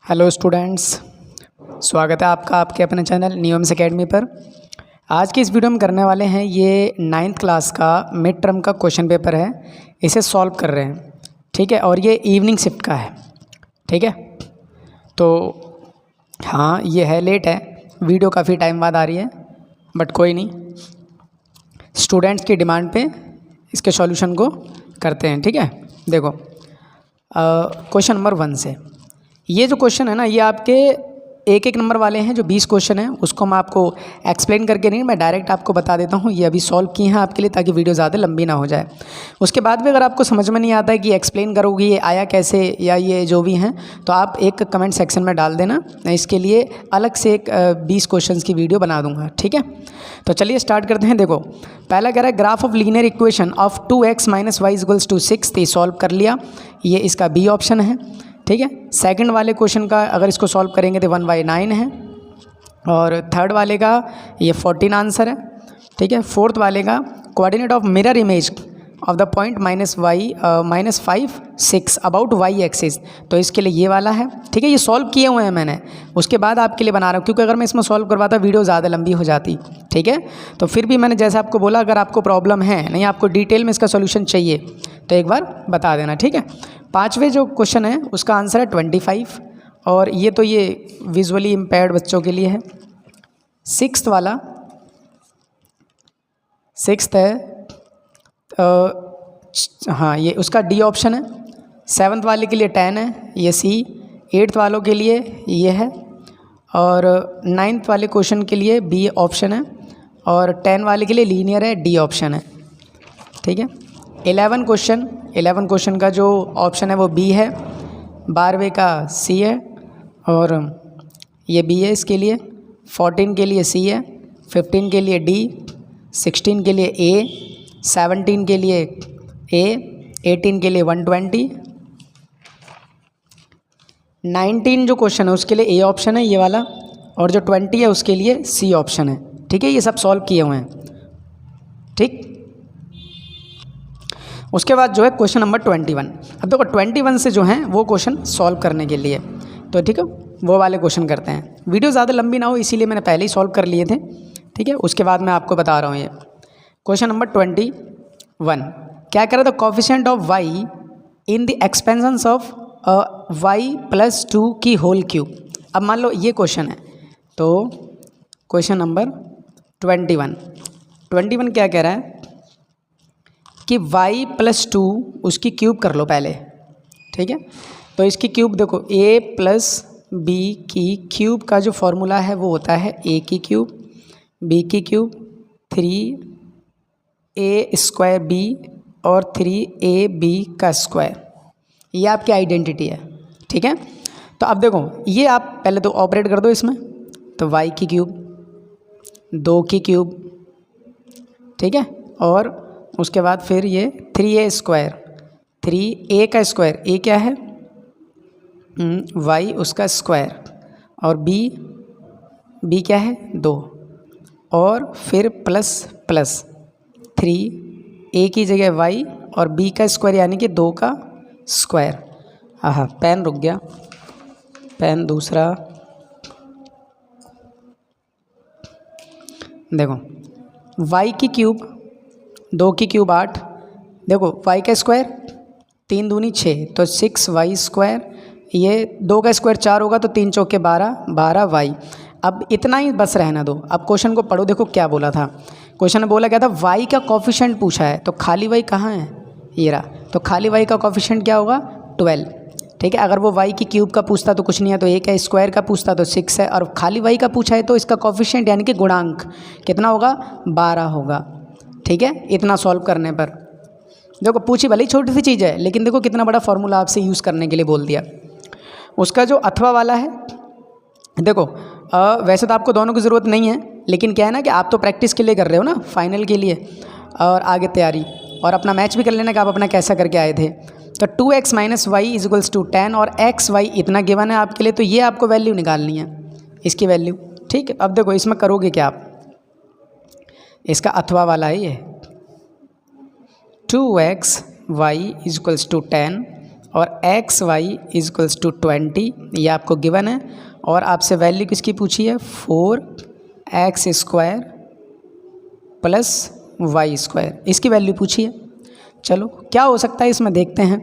Hello students, स्वागत है आपका आपके अपने चैनल न्यूम्स एकेडमी पर। आज की इस वीडियो में करने वाले हैं ये 9th क्लास का मिड टर्म का क्वेश्चन पेपर है, इसे सॉल्व कर रहे हैं। ठीक है, और ये इवनिंग शिफ्ट का है। ठीक है, तो हाँ ये है, लेट है, वीडियो काफ़ी टाइम बाद आ रही है, बट कोई नहीं, स्टूडेंट्स की डिमांड पे इसके सॉल्यूशन को करते हैं। ठीक है, देखो क्वेश्चन नंबर 1 से ये जो क्वेश्चन है ना, ये आपके एक नंबर वाले हैं। जो 20 क्वेश्चन हैं उसको मैं आपको एक्सप्लेन करके नहीं, मैं डायरेक्ट आपको बता देता हूँ। ये अभी सॉल्व किए हैं आपके लिए, ताकि वीडियो ज़्यादा लंबी ना हो जाए। उसके बाद भी अगर आपको समझ में नहीं आता है कि एक्सप्लेन करोगे ये आया कैसे या ये जो भी हैं, तो आप एक कमेंट सेक्शन में डाल देना, मैं इसके लिए अलग से एक 20 क्वेश्चन की वीडियो बना दूँगा। ठीक है, तो चलिए स्टार्ट करते हैं। देखो पहला कह रहा है graph of linear equation of 2x - y = 6, तो ये सॉल्व कर लिया, ये इसका बी ऑप्शन है। ठीक है, सेकंड वाले क्वेश्चन का अगर इसको सॉल्व करेंगे तो 1/9 है, और थर्ड वाले का ये 14 आंसर है। ठीक है, फोर्थ वाले का coordinate of mirror image of the point -5 6 about y axis, तो इसके लिए ये वाला है। ठीक है, ये सॉल्व किए हुए हैं मैंने, उसके बाद आपके लिए बना रहा हूँ, क्योंकि अगर मैं इसमें सॉल्व करवाता वीडियो ज़्यादा लंबी हो जाती। ठीक है, तो फिर भी मैंने जैसे आपको बोला, अगर आपको प्रॉब्लम है नहीं, आपको डिटेल में इसका सोल्यूशन चाहिए तो एक बार बता देना। ठीक है, पाँचवें जो क्वेश्चन है उसका आंसर है 25, और ये तो ये विजुअली इम्पेयर्ड बच्चों के लिए है। सिक्स्थ वाला, सिक्स्थ है हाँ ये उसका डी ऑप्शन है। सेवन्थ वाले के लिए 10 है, ये सी। 8th वालों के लिए ये है, और 9th वाले क्वेश्चन के लिए बी ऑप्शन है, और 10 वाले के लिए लीनियर है, डी ऑप्शन है। ठीक है, 11 क्वेश्चन का जो ऑप्शन है वो बी है, 12वें का सी है, और ये बी है इसके लिए। 14 के लिए सी है, 15 के लिए डी, 16 के लिए ए, 17 के लिए ए, 18 के लिए 120, 19 जो क्वेश्चन है उसके लिए ए ऑप्शन है ये वाला, और जो 20 है उसके लिए सी ऑप्शन है। ठीक है, ये सब सॉल्व किए हुए हैं। ठीक, उसके बाद जो है क्वेश्चन नंबर 21। अब देखो 21 से जो है वो क्वेश्चन सॉल्व करने के लिए, तो ठीक है वो वाले क्वेश्चन करते हैं। वीडियो ज़्यादा लंबी ना हो इसीलिए मैंने पहले ही सॉल्व कर लिए थे। ठीक है, उसके बाद मैं आपको बता रहा हूँ। ये क्वेश्चन नंबर 21 क्या कर रहा था, coefficient of y in the expansions of y+2 की होल क्यूब। अब मान लो ये क्वेश्चन है, तो क्वेश्चन नंबर 21 क्या कह रहा है कि y+2 उसकी क्यूब कर लो पहले। ठीक है, तो इसकी क्यूब देखो, a+b की क्यूब का जो फॉर्मूला है वो होता है a की क्यूब, b की क्यूब, 3a² b और 3ab का स्क्वायर। ये आपकी आइडेंटिटी है। ठीक है, तो अब देखो ये आप पहले तो ऑपरेट कर दो इसमें, तो y की क्यूब, 2 की क्यूब, ठीक है, और उसके बाद फिर ये 3a², 3a का स्क्वायर, a क्या है y उसका स्क्वायर, और b क्या है 2, और फिर प्लस 3a की जगह y और b का स्क्वायर यानी कि 2 का स्क्वायर। हाँ, पेन रुक गया, पेन दूसरा। देखो y की क्यूब, 2 की क्यूब 8, देखो y का स्क्वायर 3 दूनी 6, तो 6y², ये 2 का स्क्वायर 4 होगा, तो 3 चौके 12y। अब इतना ही बस रहना दो। अब क्वेश्चन को पढ़ो, देखो क्या बोला था क्वेश्चन में, बोला क्या था, y का कोफिशिएंट पूछा है, तो खाली y कहाँ है, ये रहा, तो खाली y का कोफिशिएंट क्या होगा 12। ठीक है, अगर वो y की क्यूब का पूछता तो कुछ नहीं है, तो a का स्क्वायर का पूछता तो 6 है, और खाली y का पूछा है तो इसका कोफिशिएंट यानी कि गुणांक कितना होगा 12 होगा। ठीक है, इतना सॉल्व करने पर देखो, पूछी भले ही छोटी सी चीज़ है, लेकिन देखो कितना बड़ा फॉर्मूला आपसे यूज़ करने के लिए बोल दिया। उसका जो अथवा वाला है, देखो वैसे तो आपको दोनों की ज़रूरत नहीं है, लेकिन क्या है ना कि आप तो प्रैक्टिस के लिए कर रहे हो ना, फाइनल के लिए और आगे तैयारी, और अपना मैच भी कर लेना कि आप अपना कैसा करके आए थे। तो 2x - y = 10 और xy इतना गिवन है आपके लिए, तो ये आपको वैल्यू निकालनी है, इसकी वैल्यू। ठीक है, अब देखो इसमें करोगे क्या आप, इसका अथवा वाला है ये 2x y = 10 और x y is equals to 20, ये आपको गिवन है। और आपसे वैल्यू किसकी पूछी है, 4x² प्लस y², इसकी वैल्यू पूछी है। चलो क्या हो सकता है इसमें देखते हैं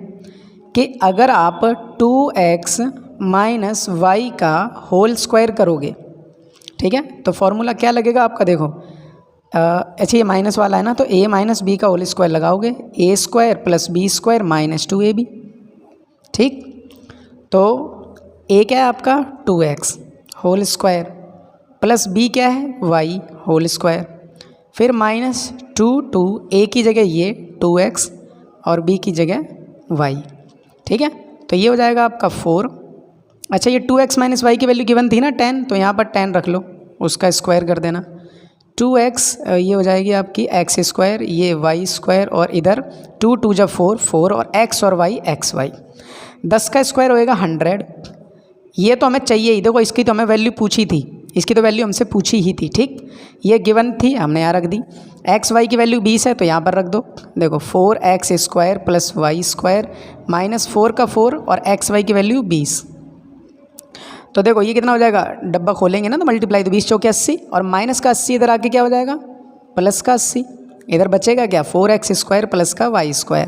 कि अगर आप 2x माइनस वाई का होल स्क्वायर करोगे, ठीक है, तो फॉर्मूला क्या लगेगा आपका, देखो अच्छा ये माइनस वाला है ना, तो a माइनस बी का होल स्क्वायर लगाओगे, a² plus b² minus 2ab, ठीक। तो a क्या है आपका 2x whole square plus b क्या है y होल स्क्वायर, फिर माइनस 2 a की जगह ये 2x और b की जगह y, ठीक है। तो ये हो जाएगा आपका 4। अच्छा ये 2x माइनस वाई की वैल्यू गिवन थी ना 10, तो यहाँ पर 10 रख लो, उसका स्क्वायर कर देना। 2x ये हो जाएगी आपकी x², ये y², और इधर 2 2 जा 4 4 और x और y xy, 10 का स्क्वायर होएगा 100। ये तो हमें चाहिए ही, देखो इसकी तो हमें वैल्यू पूछी थी, इसकी तो वैल्यू हमसे पूछी ही थी, ठीक। ये गिवन थी, हमने यहाँ रख दी। एक्स वाई की वैल्यू 20 है, तो यहाँ पर रख दो। देखो 4x² प्लस y² माइनस 4 का 4 और एक्स वाई की वैल्यू 20। तो देखो ये कितना हो जाएगा, डब्बा खोलेंगे ना तो मल्टीप्लाई, तो 20 चौके 80 और माइनस का 80 इधर आके क्या हो जाएगा, प्लस का 80, इधर बचेगा क्या 4x² प्लस का y²,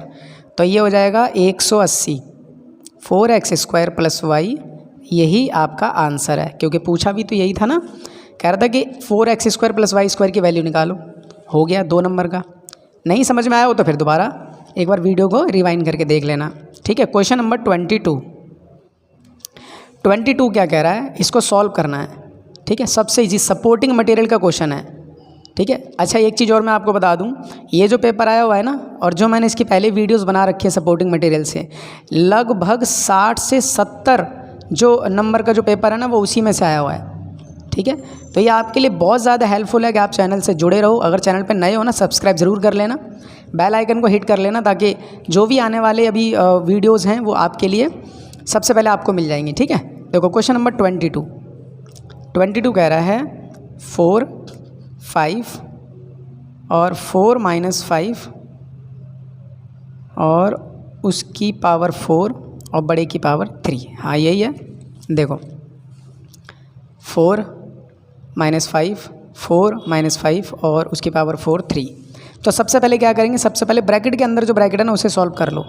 तो ये हो जाएगा 180। 4x² प्लस y, यही आपका आंसर है, क्योंकि पूछा भी तो यही था ना, कह रहा था कि 4x² प्लस y² की वैल्यू निकालो। हो गया 2 नंबर का। नहीं समझ में आया हो तो फिर दोबारा एक बार वीडियो को रिवाइंड करके देख लेना, ठीक है। क्वेश्चन नंबर 22 क्या कह रहा है, इसको सॉल्व करना है, ठीक है। सबसे इजी सपोर्टिंग मटेरियल का क्वेश्चन है, ठीक है। अच्छा एक चीज़ और मैं आपको बता दूं, ये जो पेपर आया हुआ है ना, और जो मैंने इसकी पहले वीडियोस बना रखी है सपोर्टिंग मटेरियल से, लगभग 60 से 70 जो नंबर का जो पेपर है ना वो उसी में से आया हुआ है, ठीक है। तो ये आपके लिए बहुत ज़्यादा हेल्पफुल है कि आप चैनल से जुड़े रहो। अगर चैनल पर नए हो ना, सब्सक्राइब ज़रूर कर लेना, बेल आइकन को हिट कर लेना, ताकि जो भी आने वाले अभी वीडियोज़ हैं वो आपके लिए सबसे पहले आपको मिल जाएंगी, ठीक है। देखो क्वेश्चन नंबर 22 कह रहा है 4 5 और 4 माइनस 5 और उसकी पावर 4 और बड़े की पावर 3। हाँ यही है, देखो 4 माइनस 5 4 माइनस 5 और उसकी पावर 4 3। तो सबसे पहले क्या करेंगे, सबसे पहले ब्रैकेट के अंदर जो ब्रैकेट है ना उसे सॉल्व कर लो।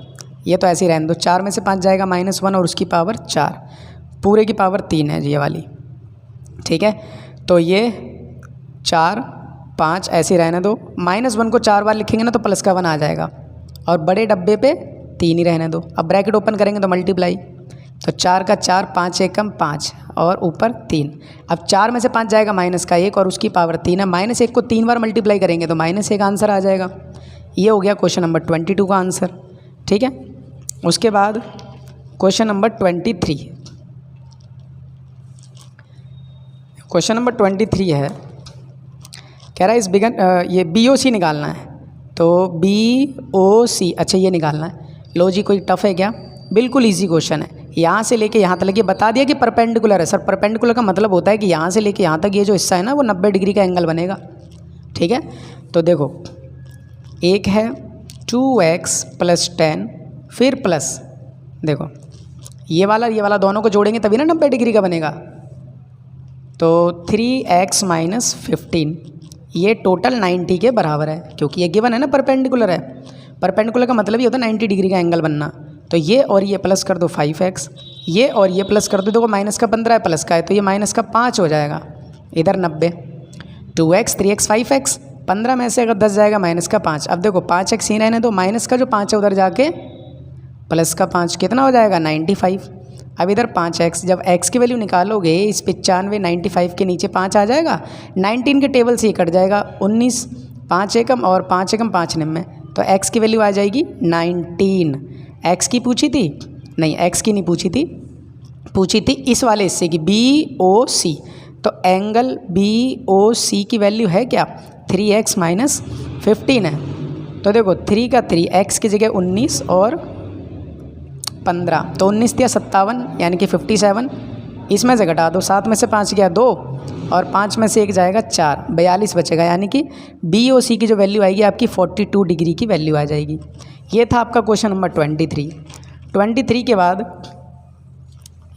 ये तो ऐसे ही रहने दो, 4 में से 5 जाएगा -1 और उसकी पावर 4, पूरे की पावर 3 है ये वाली, ठीक है। तो ये 4 5 ऐसे ही रहने दो, -1 को 4 बार लिखेंगे ना तो प्लस का 1 आ जाएगा, और बड़े डब्बे पे 3 ही रहने दो। अब ब्रैकेट ओपन करेंगे तो मल्टीप्लाई, तो 4 का 4 5 एकम 5 और ऊपर 3। अब 4 में से 5 जाएगा -1 और उसकी पावर 3 है, -1 को 3 बार मल्टीप्लाई करेंगे तो -1 आंसर आ जाएगा। ये हो गया क्वेश्चन नंबर 22 का आंसर, ठीक है। उसके बाद क्वेश्चन नंबर 23 है, कह रहा है इस बिगन ये BOC निकालना है, तो BOC, अच्छा ये निकालना है। लो जी, कोई टफ है क्या, बिल्कुल इजी क्वेश्चन है। यहाँ से लेके यहाँ तक ये बता दिया कि परपेंडिकुलर है। सर परपेंडिकुलर का मतलब होता है कि यहाँ से लेके यहाँ तक ये जो हिस्सा है ना वो 90 डिग्री का एंगल बनेगा, ठीक है। तो देखो एक है 2x प्लस 10, फिर प्लस, देखो ये वाला दोनों को जोड़ेंगे तभी ना 90 डिग्री का बनेगा। तो 3x माइनस 15, ये टोटल 90 के बराबर है, क्योंकि ये गिवन है ना परपेंडिकुलर है। परपेंडिकुलर का मतलब ये होता है 90 डिग्री का एंगल बनना। तो ये और ये प्लस कर दो 5x, ये और ये प्लस कर दो, देखो माइनस का 15 है प्लस का है, तो ये माइनस का 5 हो जाएगा, इधर 90। 2x 3x 5x, 15 में से अगर 10 जाएगा माइनस का 5। अब देखो 5x ही रहने दो, माइनस का जो 5 है उधर जाके प्लस का 5 कितना हो जाएगा 95। अब इधर 5x, जब x की वैल्यू निकालोगे इस 95 95 के नीचे 5 आ जाएगा, 19 के टेबल से ही कट जाएगा 19, 5 एकम और 5 एकम 5 निम्न, तो x की वैल्यू आ जाएगी 19। x की पूछी थी नहीं, x की नहीं पूछी थी इस वाले हिस्से की BOC। तो एंगल BOC की वैल्यू है क्या 3x माइनस 15 है। तो देखो 3 का 3, x की जगह 19 और 15, तो 19 दिया 57 यानी कि 57। इसमें से घटा दो, 7 में से 5 गया 2 और 5 में से 1 जाएगा 4, 42 बचेगा, यानी कि BOC की जो वैल्यू आएगी आपकी 42 डिग्री की वैल्यू आ जाएगी। ये था आपका क्वेश्चन नंबर 23। 23 के बाद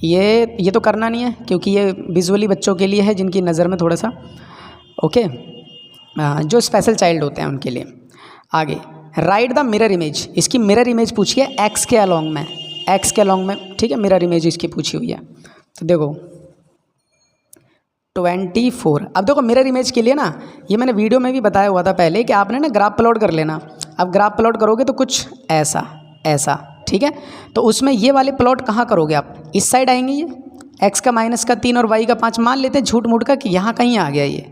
ये तो करना नहीं है क्योंकि ये विजुअली बच्चों के लिए है जिनकी नज़र में थोड़ा सा ओके, जो स्पेशल चाइल्ड होते हैं उनके लिए। आगे राइट द मिरर इमेज, इसकी मिरर इमेज पूछी है एक्स के अलॉन्ग में, एक्स के अलॉन्ग में, ठीक है, मिरर इमेज इसकी पूछी हुई है। तो देखो 24। अब देखो मिरर इमेज के लिए ना, ये मैंने वीडियो में भी बताया हुआ था पहले कि आपने ना ग्राफ प्लॉट कर लेना। अब ग्राफ प्लॉट करोगे तो कुछ ऐसा ऐसा, ठीक है। तो उसमें ये वाले प्लॉट कहाँ करोगे आप, इस साइड आएंगे, ये x का -3 और y का 5 मान लेते हैं झूठ मूठ का कि यहाँ कहीं आ गया ये,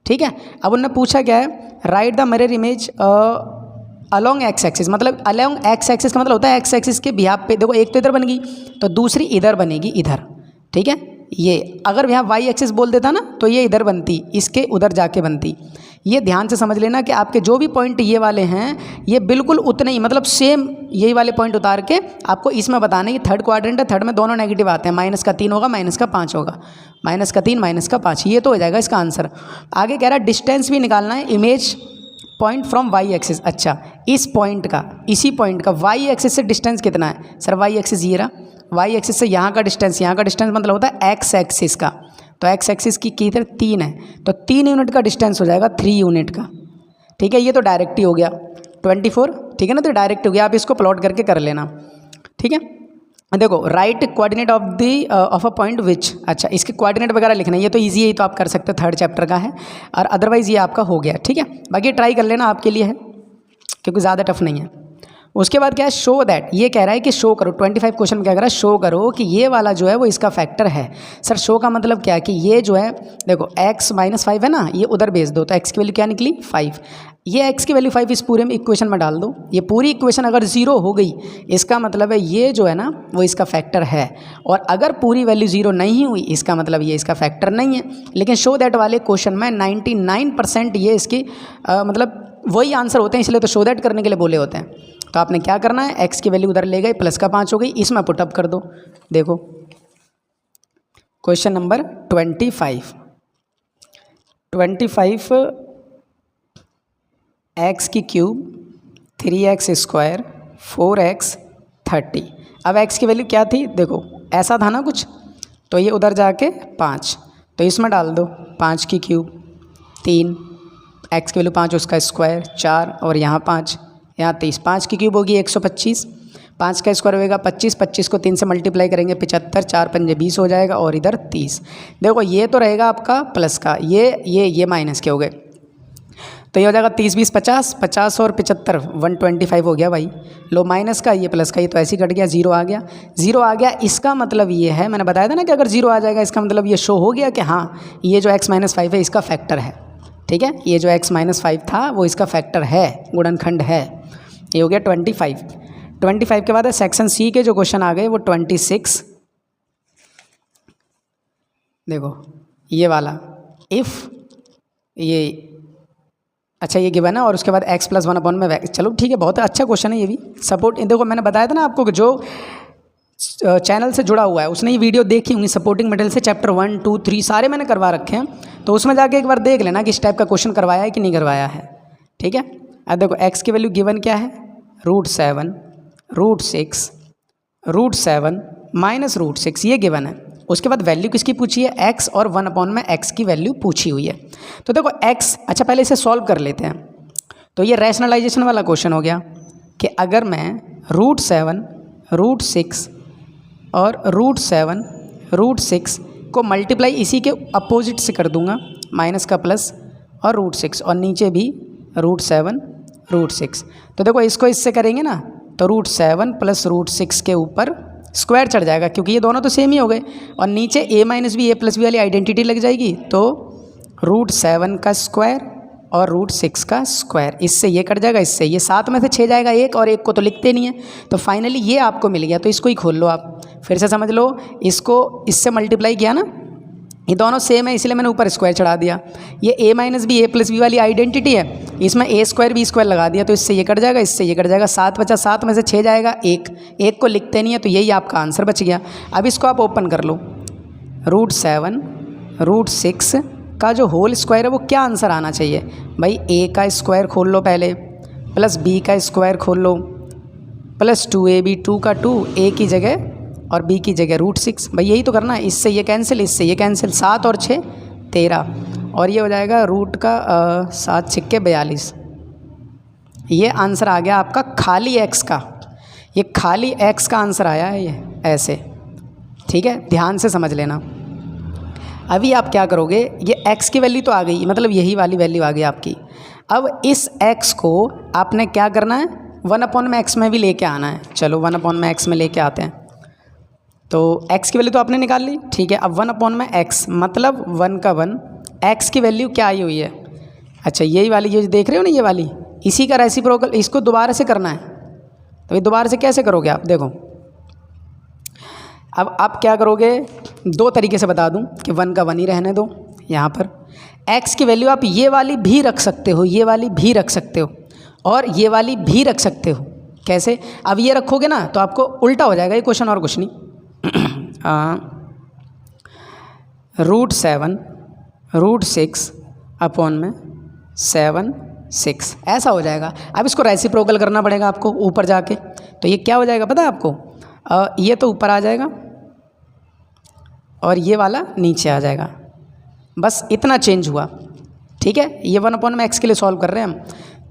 ठीक है। अब उन्होंने पूछा क्या है, right the mirror image along x axis, मतलब अलॉन्ग एक्स एक्सिस का मतलब होता है एक्स एक्सिस के बिहाफ पे। देखो एक तो इधर बन गई तो दूसरी इधर बनेगी, इधर, ठीक है। ये अगर यहाँ वाई एक्सिस बोल देता ना तो ये इधर बनती, इसके उधर जाके बनती। ये ध्यान से समझ लेना कि आपके जो भी पॉइंट ये वाले हैं ये बिल्कुल उतने ही, मतलब सेम यही वाले पॉइंट उतार के आपको इसमें बताना है। थर्ड क्वाड्रेंट है, थर्ड में दोनों नेगेटिव आते हैं, -3 होगा, -5 होगा, -3 -5, ये तो हो जाएगा इसका आंसर। आगे कह रहा है डिस्टेंस भी निकालना है, image point from y axis. अच्छा, इस पॉइंट का, इसी पॉइंट का वाई एक्सिस से डिस्टेंस कितना है सर, वाई एक्सिस ये रहा, वाई एक्सिस से यहाँ का डिस्टेंस, यहाँ का डिस्टेंस मतलब होता है एक्स एक्सिस का, तो एक्स एक्सिस की इधर 3 है तो 3 यूनिट का डिस्टेंस हो जाएगा 3 यूनिट का, ठीक है। ये तो डायरेक्ट ही हो गया 24, ठीक है ना, तो डायरेक्ट हो गया, आप इसको प्लॉट करके कर लेना, ठीक है। देखो right coordinate of a point which, अच्छा इसके कोऑर्डिनेट वगैरह लिखना है, ये तो ईजी है, ये तो आप कर सकते हो, थर्ड चैप्टर का है, और अदरवाइज़ ये आपका हो गया, ठीक है। बाकी ट्राई कर लेना, आपके लिए है क्योंकि ज़्यादा टफ नहीं है। उसके बाद क्या है, शो दैट, ये कह रहा है कि शो करो, 25 क्वेश्चन में क्या कह रहा है, शो करो कि ये वाला जो है वो इसका फैक्टर है। सर शो का मतलब क्या है कि ये जो है देखो x -5 है ना, ये उधर भेज दो तो x की वैल्यू क्या निकली 5, ये x की वैल्यू 5 इस पूरे में इक्वेशन में डाल दो। ये पूरी इक्वेशन अगर 0 हो गई इसका मतलब है ये जो है ना वो इसका फैक्टर है, और अगर पूरी वैल्यू 0 नहीं हुई इसका मतलब ये इसका फैक्टर नहीं है। लेकिन शो दैट वाले क्वेश्चन में 99% ये इसकी मतलब वही आंसर होते हैं, इसलिए तो शो दैट करने के लिए बोले होते हैं। तो आपने क्या करना है, x की वैल्यू उधर ले गए, प्लस का 5 हो गई, इसमें पुटअप कर दो। देखो क्वेश्चन नंबर 25 x की क्यूब 3x² 4x 30। अब x की वैल्यू क्या थी, देखो ऐसा था ना कुछ, तो ये उधर जाके 5, तो इसमें डाल दो 5 की क्यूब 3, x की वैल्यू 5 उसका स्क्वायर 4, और यहाँ 5, यहाँ 30, 5 की क्यूब होगी 125, 5 का स्क्वायर होगा 25, 25 को 3 से मल्टीप्लाई करेंगे 75, 4 पंजे 20 हो जाएगा, और इधर 30। देखो ये तो रहेगा आपका प्लस का, ये माइनस के हो गए, तो ये हो जाएगा 30 20 50, 50 और 75 125 हो गया भाई। लो माइनस का, ये प्लस का, ये तो ऐसे ही कट गया, 0 आ गया, 0 आ गया। इसका मतलब ये है, मैंने बताया था ना कि अगर 0 आ जाएगा इसका मतलब ये शो हो गया कि हाँ ये जो x -5 है इसका फैक्टर है, ठीक है। ये जो x -5 था वो इसका फैक्टर है, गुणनखंड है। ये हो गया 25 के बाद है सेक्शन सी के जो क्वेश्चन आ गए वो 26। देखो ये वाला, इफ़ ये अच्छा ये गिवन है और उसके बाद x + 1 में, चलो ठीक है, बहुत अच्छा क्वेश्चन है ये भी। सपोर्ट, देखो मैंने बताया था ना आपको कि जो चैनल से जुड़ा हुआ है उसने ये वीडियो देखी होंगी, सपोर्टिंग मटेरियल से चैप्टर 1 2 3 सारे मैंने करवा रखे हैं, तो उसमें जाके एक बार देख लेना कि इस टाइप का क्वेश्चन करवाया है कि नहीं करवाया है, ठीक है। अब देखो x की वैल्यू गिवन क्या है, √7 √6 √7 -√6, ये गिवन है। उसके बाद वैल्यू किसकी पूछी है, x, और 1 में x की वैल्यू पूछी हुई है। तो देखो x, अच्छा पहले इसे सॉल्व कर लेते हैं। तो ये रैशनलाइजेशन वाला क्वेश्चन हो गया कि अगर मैं √7 √6 और √7 √6 को मल्टीप्लाई इसी के अपोजिट से कर दूंगा, माइनस का प्लस और √6, और नीचे भी √7 √6। तो देखो इसको इससे करेंगे ना तो √7 + √6 के ऊपर स्क्वायर चढ़ जाएगा, क्योंकि ये दोनों तो सेम ही हो गए, और नीचे a - b a + b वाली आइडेंटिटी लग जाएगी, तो √7 का स्क्वायर और √6 का स्क्वायर, इससे ये कट जाएगा, इससे ये 7 में से 6 जाएगा एक, और एक को तो लिखते नहीं है, तो फाइनली ये आपको मिल गया। तो इसको ही खोल लो आप, फिर से समझ लो, इसको इससे मल्टीप्लाई किया ना, ये दोनों सेम है इसलिए मैंने ऊपर स्क्वायर चढ़ा दिया। ये a - b a + b वाली आइडेंटिटी है, इसमें a² b² लगा दिया, तो इससे ये कट जाएगा, इससे ये कट जाएगा, 7 बचा, 7 में से 6 जाएगा, एक को लिखते नहीं है, तो यही आपका आंसर बच गया। अब इसको आप ओपन कर लो, √7 √6 का जो होल स्क्वायर है वो क्या आंसर आना चाहिए भाई, a का स्क्वायर खोल लो पहले, प्लस b का स्क्वायर खोल लो, प्लस 2ab 2 का 2 a की जगह और b की जगह √6। भाई यही तो करना है, इससे ये कैंसिल, इससे ये कैंसिल, 7 और 6 13 और ये हो जाएगा रूट का 7 छिक्के 42। ये आंसर आ गया आपका खाली x का, ये खाली x का आंसर आया है ये ऐसे। ठीक है, ध्यान से समझ लेना। अभी आप क्या करोगे, ये x की वैल्यू तो आ गई, मतलब यही वाली वैल्यू आ गई आपकी। अब इस x को आपने क्या करना है, 1/x में भी लेके आना है। चलो 1/x में लेके आते हैं। तो x की वैल्यू तो आपने निकाल ली, ठीक है। अब 1/x मतलब 1 का 1, x की वैल्यू क्या आई हुई है, अच्छा यही वाली ये देख रहे हो ना, ये वाली, इसी का रेसिप्रोकल, इसको दोबारा से करना है। तो ये दोबारा से कैसे करोगे आप, देखो अब आप क्या करोगे, दो तरीके से बता दूं कि 1 का 1 ही रहने दो। यहाँ पर x की वैल्यू आप ये वाली भी रख सकते हो, ये वाली भी रख सकते हो और ये वाली भी रख सकते हो। कैसे, अब ये रखोगे ना तो आपको उल्टा हो जाएगा ये क्वेश्चन और कुछ नहीं। √7 √6 अपॉन में 7 6 ऐसा हो जाएगा। अब इसको रेसिप्रोकल करना पड़ेगा आपको ऊपर जाके। तो ये क्या हो जाएगा पता है आपको, ये तो ऊपर आ जाएगा और ये वाला नीचे आ जाएगा, बस इतना चेंज हुआ। ठीक है, ये 1/x के लिए सॉल्व कर रहे हैं हम।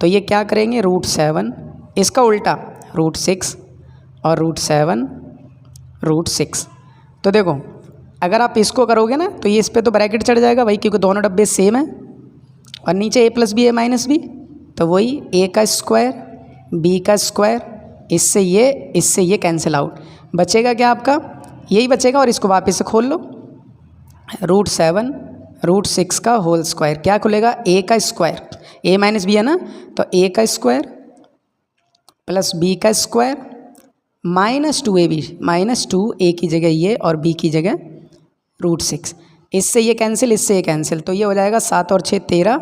तो ये क्या करेंगे, √7 इसका उल्टा √6 और √7 √6। तो देखो अगर आप इसको करोगे ना तो ये इस पर तो ब्रैकेट चढ़ जाएगा भाई, क्योंकि दोनों डब्बे सेम है और नीचे a + b a - b, तो वही a का स्क्वायर b का स्क्वायर, इससे ये कैंसिल आउट, बचेगा क्या आपका, यही बचेगा। और इसको वापस से खोल लो, √7 √6 का होल स्क्वायर, क्या खुलेगा, a का स्क्वायर, a - b है ना, तो a का स्क्वायर प्लस b का स्क्वायर -2ab -2a की जगह ये और b की जगह √6, इससे ये कैंसिल, इससे ये कैंसिल, तो ये हो जाएगा 7 और 6 13,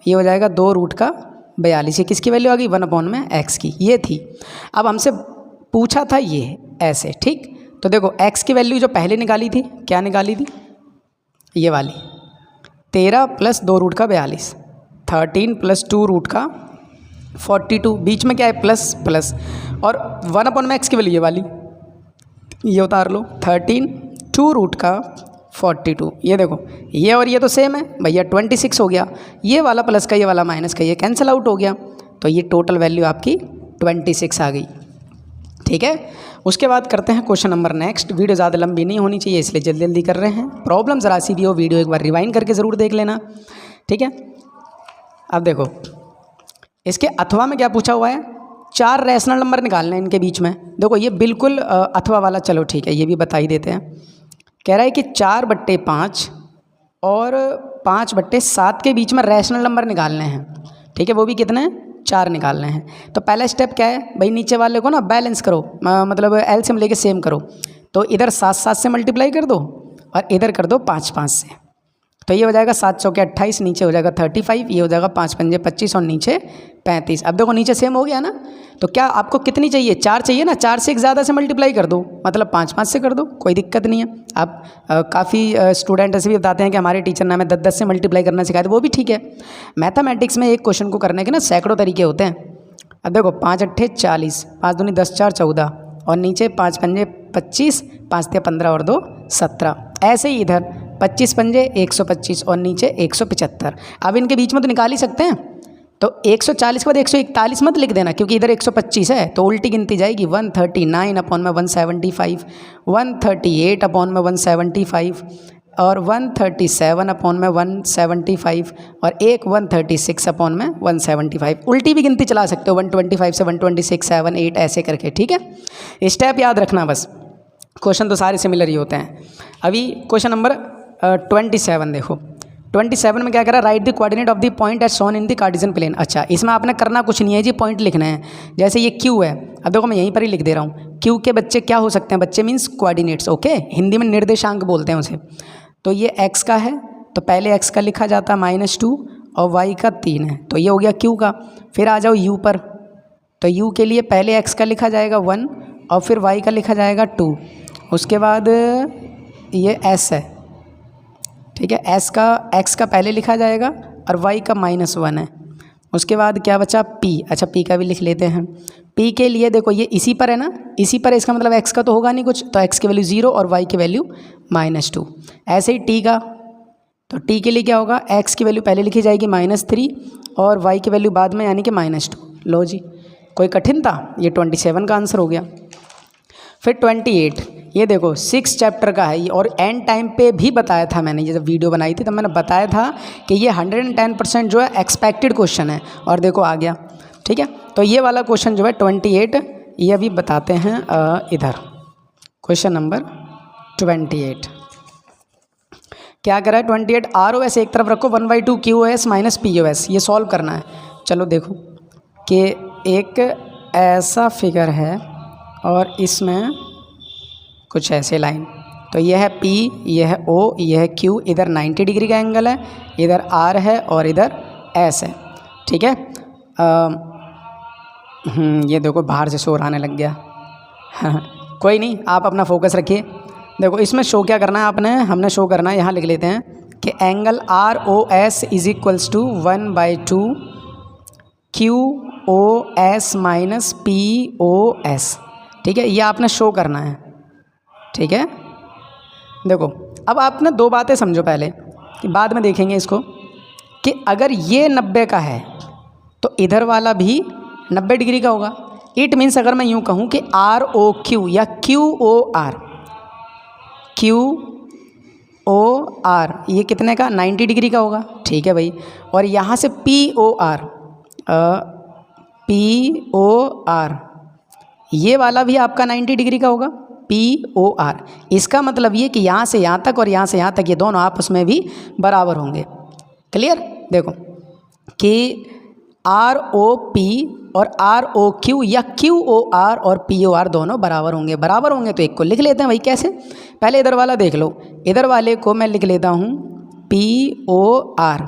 ये हो जाएगा 2 रूट का 42। ये किसकी वैल्यू आ गई, 1/x की, ये थी। अब हमसे पूछा था ये ऐसे, ठीक। तो देखो x की वैल्यू जो पहले निकाली थी, क्या निकाली थी, ये वाली 13 प्लस 2 रूट का 42, 13 प्लस 2 रूट का 42, बीच में क्या है प्लस प्लस, और 1/x की वैल्यू ये वाली, ये उतार लो 13 2 रूट का 42। ये देखो ये और ये तो सेम है भैया, 26 हो गया, ये वाला प्लस का ये वाला माइनस का ये कैंसिल आउट हो गया, तो ये टोटल वैल्यू आपकी 26 आ गई। ठीक है, उसके बाद करते हैं क्वेश्चन नंबर नेक्स्ट। वीडियो ज़्यादा लंबी नहीं होनी चाहिए इसलिए जल्दी जल्दी कर रहे हैं। प्रॉब्लम ज़रा सी भी हो वीडियो एक बार रिवाइंड करके ज़रूर देख लेना, ठीक है। अब देखो इसके अथवा में क्या पूछा हुआ है, 4 रैशनल नंबर निकालने हैं इनके बीच में। देखो ये बिल्कुल अथवा वाला, चलो ठीक है ये भी बता ही देते हैं। कह रहा है कि 4/5 और 5/7 के बीच में रैशनल नंबर निकालने हैं, ठीक है, वो भी कितने, 4 निकालने हैं। तो पहला स्टेप क्या है भाई, नीचे वाले को ना बैलेंस करो, मतलब एलसीएम लेके सेम करो। तो इधर 7 7 से मल्टीप्लाई कर दो और इधर कर दो 5 5 से, तो ये हो जाएगा 7 चौके 28, नीचे हो जाएगा 35, ये हो जाएगा 5 पंजे 25 और नीचे 35। अब देखो नीचे सेम हो गया ना, तो क्या आपको कितनी चाहिए, 4 चाहिए ना, 4 से एक ज़्यादा से मल्टीप्लाई कर दो, मतलब 5 5 से कर दो, कोई दिक्कत नहीं है। आप काफ़ी स्टूडेंट ऐसे भी बताते हैं कि हमारे टीचर ने हमें 10 10 से मल्टीप्लाई करना सिखाया, तो वो भी ठीक है। मैथमेटिक्स में एक क्वेश्चन को करने के ना सैकड़ों तरीके होते हैं। अब देखो 5 8 40, 5 दूनी 10 4 14 और नीचे 5 पंजे 25, 5 ते 15 और 2 17, ऐसे ही इधर 25 पंजे 125 और नीचे 175। अब इनके बीच में तो निकाल ही सकते हैं, तो 140 के बाद 141 मत लिख देना क्योंकि इधर 125 है तो उल्टी गिनती जाएगी। 139/175, 138/175 और 137/175 और एक 136/175। उल्टी भी गिनती चला सकते हो, 125 से 126 7 8 ऐसे करके, ठीक है। स्टेप याद रखना बस, क्वेश्चन तो सारे सिमिलर ही होते हैं। अभी क्वेश्चन नंबर 27 देखो, 27 में क्या करा, write the coordinate of the point at shown in the Cartesian plane. अच्छा इसमें आपने करना कुछ नहीं है जी, पॉइंट लिखना है। जैसे ये क्यू है, अब देखो मैं यहीं पर ही लिख दे रहा हूँ, क्यू के बच्चे क्या हो सकते हैं, बच्चे मीन्स कोऑर्डिनेट्स, ओके, हिंदी में निर्देशांक बोलते हैं उसे। तो ये x का है तो पहले x का लिखा जाता है -2 और y का 3 है, तो ये हो गया q का। फिर आ जाओ u पर, तो u के लिए पहले x का लिखा जाएगा 1 और फिर y का लिखा जाएगा 2, उसके बाद ये s है, ठीक है, x का पहले लिखा जाएगा और y का -1 है, उसके बाद क्या बचा p। अच्छा p का भी लिख लेते हैं। p के लिए देखो ये इसी पर है ना, इसी पर है, इसका मतलब x का तो होगा नहीं कुछ, तो x की वैल्यू 0 और y की वैल्यू -2। ऐसे ही t का, तो t के लिए क्या होगा, x की वैल्यू पहले लिखी जाएगी -3 और y की वैल्यू बाद में यानी कि -2। लो जी, कोई कठिन था, ये 27 का आंसर हो गया। फिर 28, ये देखो 6 चैप्टर का है ये, और एंड टाइम पे भी बताया था मैंने, ये जब वीडियो बनाई थी तब मैंने बताया था कि ये 110% जो है एक्सपेक्टेड क्वेश्चन है, और देखो आ गया। ठीक है, तो ये वाला क्वेश्चन जो है 28, ये अभी बताते हैं इधर। क्वेश्चन नंबर 28 क्या करा है, 28 ROS एक तरफ रखो, 1/2 QoS - PoS, ये सॉल्व करना है। चलो देखो कि एक ऐसा फिगर है और इसमें कुछ ऐसे लाइन, तो यह है P, यह है O, यह है Q, इधर 90 डिग्री का एंगल है, इधर R है और इधर S है। ठीक है, ये देखो बाहर से शोर आने लग गया। कोई नहीं, आप अपना फोकस रखिए। देखो इसमें शो क्या करना है आपने, हमने शो करना है, यहाँ लिख लेते हैं कि एंगल ROS = 1/2 QoS - PoS। ठीक है, ये आपने शो करना है। ठीक है, देखो अब आप ना दो बातें समझो पहले, कि बाद में देखेंगे इसको, कि अगर ये 90 का है तो इधर वाला भी 90 डिग्री का होगा। इट मीन्स अगर मैं यूँ कहूँ कि ROQ या QOR ये कितने का, 90 डिग्री का होगा। ठीक है भाई, और यहाँ से POR ये वाला भी आपका 90 डिग्री का होगा, POR। इसका मतलब ये कि यहाँ से यहाँ तक और यहाँ से यहाँ तक ये दोनों आपस में भी बराबर होंगे। क्लियर, देखो कि ROP और ROQ या QOR और POR दोनों बराबर होंगे। बराबर होंगे तो एक को लिख लेते हैं भाई, कैसे, पहले इधर वाला देख लो, इधर वाले को मैं लिख लेता हूँ POR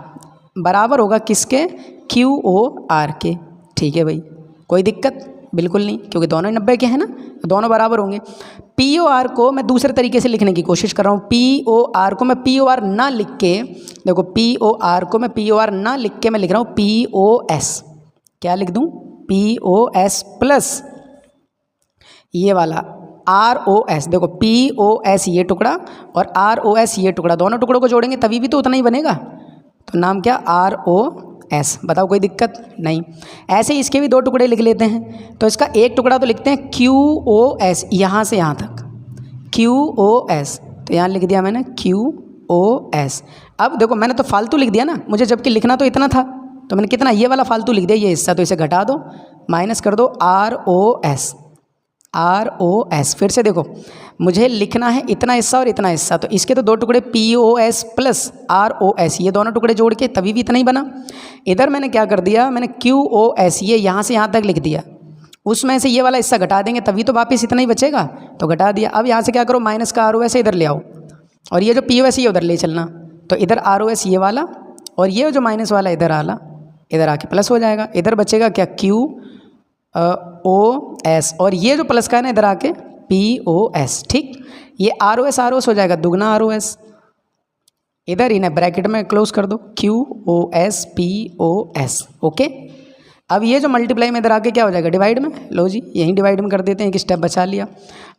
बराबर होगा किसके, QOR के। ठीक है भाई, कोई दिक्कत बिल्कुल नहीं, क्योंकि दोनों 90 के हैं ना, दोनों बराबर होंगे। POR को मैं दूसरे तरीके से लिखने की कोशिश कर रहा हूँ। POR को मैं POR ना लिख के, देखो POR को मैं POR ना लिख के मैं लिख रहा हूँ POS। क्या लिख दूँ, POS प्लस ये वाला ROS। देखो POS ये टुकड़ा और ROS ये टुकड़ा, दोनों टुकड़ों को जोड़ेंगे तभी भी तो उतना ही बनेगा, तो नाम क्या, ROS। बताओ कोई दिक्कत नहीं। ऐसे ही इसके भी दो टुकड़े लिख लेते हैं, तो इसका एक टुकड़ा तो लिखते हैं QoS, यहाँ से यहाँ तक QoS, तो यहाँ लिख दिया मैंने QoS। अब देखो मैंने तो फालतू लिख दिया ना, मुझे जबकि लिखना तो इतना था, तो मैंने कितना, ये वाला फालतू लिख दिया, ये हिस्सा, तो इसे घटा दो, माइनस कर दो ROS। फिर से देखो मुझे लिखना है इतना हिस्सा और इतना हिस्सा, तो इसके तो दो टुकड़े POS प्लस ROS, ये दोनों टुकड़े जोड़ के तभी भी इतना ही बना। इधर मैंने क्या कर दिया, मैंने QoS ये यहाँ से यहाँ तक लिख दिया, उसमें से ये वाला हिस्सा घटा देंगे तभी तो वापस इतना ही बचेगा, तो घटा दिया। अब यहाँ से क्या करो, माइनस का ROS इधर ले आओ, और ये जो POS ये उधर ले चलना, तो इधर ROS ये वाला और ये जो माइनस वाला इधर आला, इधर आके प्लस हो जाएगा। इधर बचेगा क्या, QoS, और ये जो प्लस का है ना इधर आके POS। ठीक, ये ROS हो जाएगा दुगना ROS, इधर इन्हें ब्रैकेट में क्लोज कर दो, QoS POS। ओके, अब ये जो मल्टीप्लाई में इधर आके क्या हो जाएगा, डिवाइड में। लो जी, यहीं डिवाइड में कर देते हैं, एक स्टेप बचा लिया।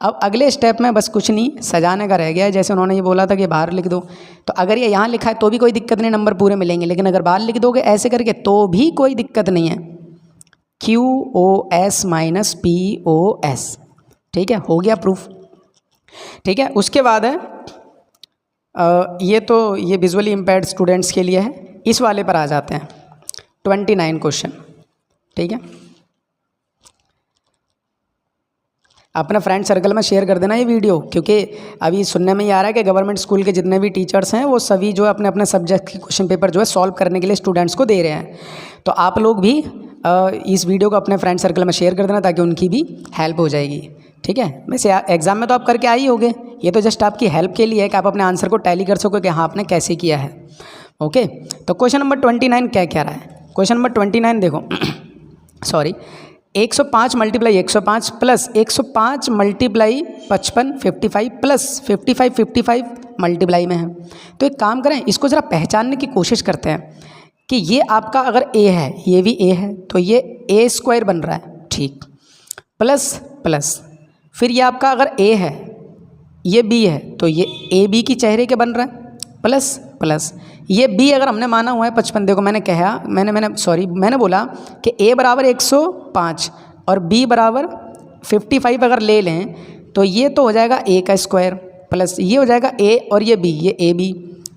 अब अगले स्टेप में बस कुछ नहीं सजाने का रह गया है, जैसे उन्होंने ये बोला था कि बाहर लिख दो, तो अगर ये यहाँ लिखा है तो भी कोई दिक्कत नहीं, नंबर पूरे मिलेंगे, लेकिन अगर बाहर लिख दोगे ऐसे करके तो भी कोई दिक्कत नहीं है, QoS - POS। ठीक है, हो गया प्रूफ। ठीक है, उसके बाद है ये विजुअली इम्पेयर्ड स्टूडेंट्स के लिए है। इस वाले पर आ जाते हैं, 29 क्वेश्चन। ठीक है, अपने फ्रेंड सर्कल में शेयर कर देना ये वीडियो, क्योंकि अभी सुनने में ये आ रहा है कि गवर्नमेंट स्कूल के जितने भी टीचर्स हैं वो सभी जो है अपने अपने सब्जेक्ट के क्वेश्चन पेपर जो है सॉल्व करने के लिए स्टूडेंट्स को दे रहे हैं। तो आप लोग भी इस वीडियो को अपने फ्रेंड सर्कल में शेयर कर देना, ताकि उनकी भी हेल्प हो जाएगी। ठीक है, वैसे एग्जाम में तो आप करके आ ही होगे, ये तो जस्ट आपकी हेल्प के लिए है कि आप अपने आंसर को टैली कर सको कि हाँ आपने कैसे किया है। ओके, तो क्वेश्चन नंबर 29 क्या कह रहा है। क्वेश्चन नंबर 29 देखो सॉरी 105 × 105 प्लस 105 × 55 55 प्लस 55 55 मल्टीप्लाई में है। तो एक काम करें, इसको ज़रा पहचानने की कोशिश करते हैं कि ये आपका अगर a है, ये भी a है, तो ये a स्क्वायर बन रहा है, ठीक, प्लस प्लस, फिर ये आपका अगर a है, ये b है, तो ये a b की चेहरे के बन रहा है, प्लस प्लस, ये b अगर हमने माना हुआ है 55, देखो मैंने बोला कि a बराबर 105 और b बराबर 55 अगर ले लें तो ये तो हो जाएगा a का स्क्वायर, प्लस ये हो जाएगा a और ये b, ये a b,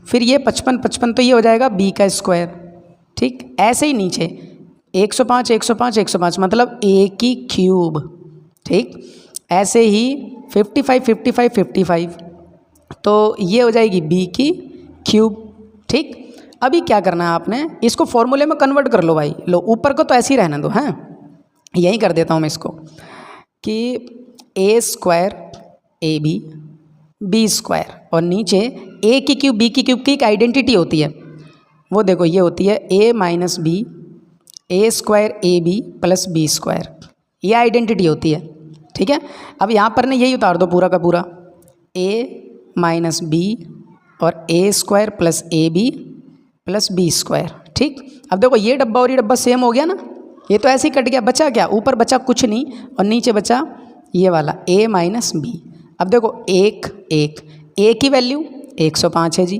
फिर ये 55 तो ये हो जाएगा b का स्क्वायर, ठीक। ऐसे ही नीचे 105 105 105 मतलब a की क्यूब, ठीक। ऐसे ही 55 55 55 तो ये हो जाएगी b की क्यूब, ठीक। अभी क्या करना है आपने, इसको फॉर्मूले में कन्वर्ट कर लो भाई, लो ऊपर को तो ऐसे ही रहने दो, हैं, यही कर देता हूँ मैं इसको कि a square a b b square और नीचे a की क्यूब b की क्यूब की एक आइडेंटिटी होती है, वो देखो ये होती है a minus b a square a b plus b square, ये आइडेंटिटी होती है, ठीक है। अब यहाँ पर ने यही उतार दो पूरा का पूरा, a माइनस बी और a square plus a b plus b square, ठीक। अब देखो ये डब्बा और ये डब्बा सेम हो गया ना, ये तो ऐसे ही कट गया, बचा क्या, ऊपर बचा कुछ नहीं और नीचे बचा ये वाला a माइनस बी। अब देखो एक एक a की वैल्यू 105 है जी,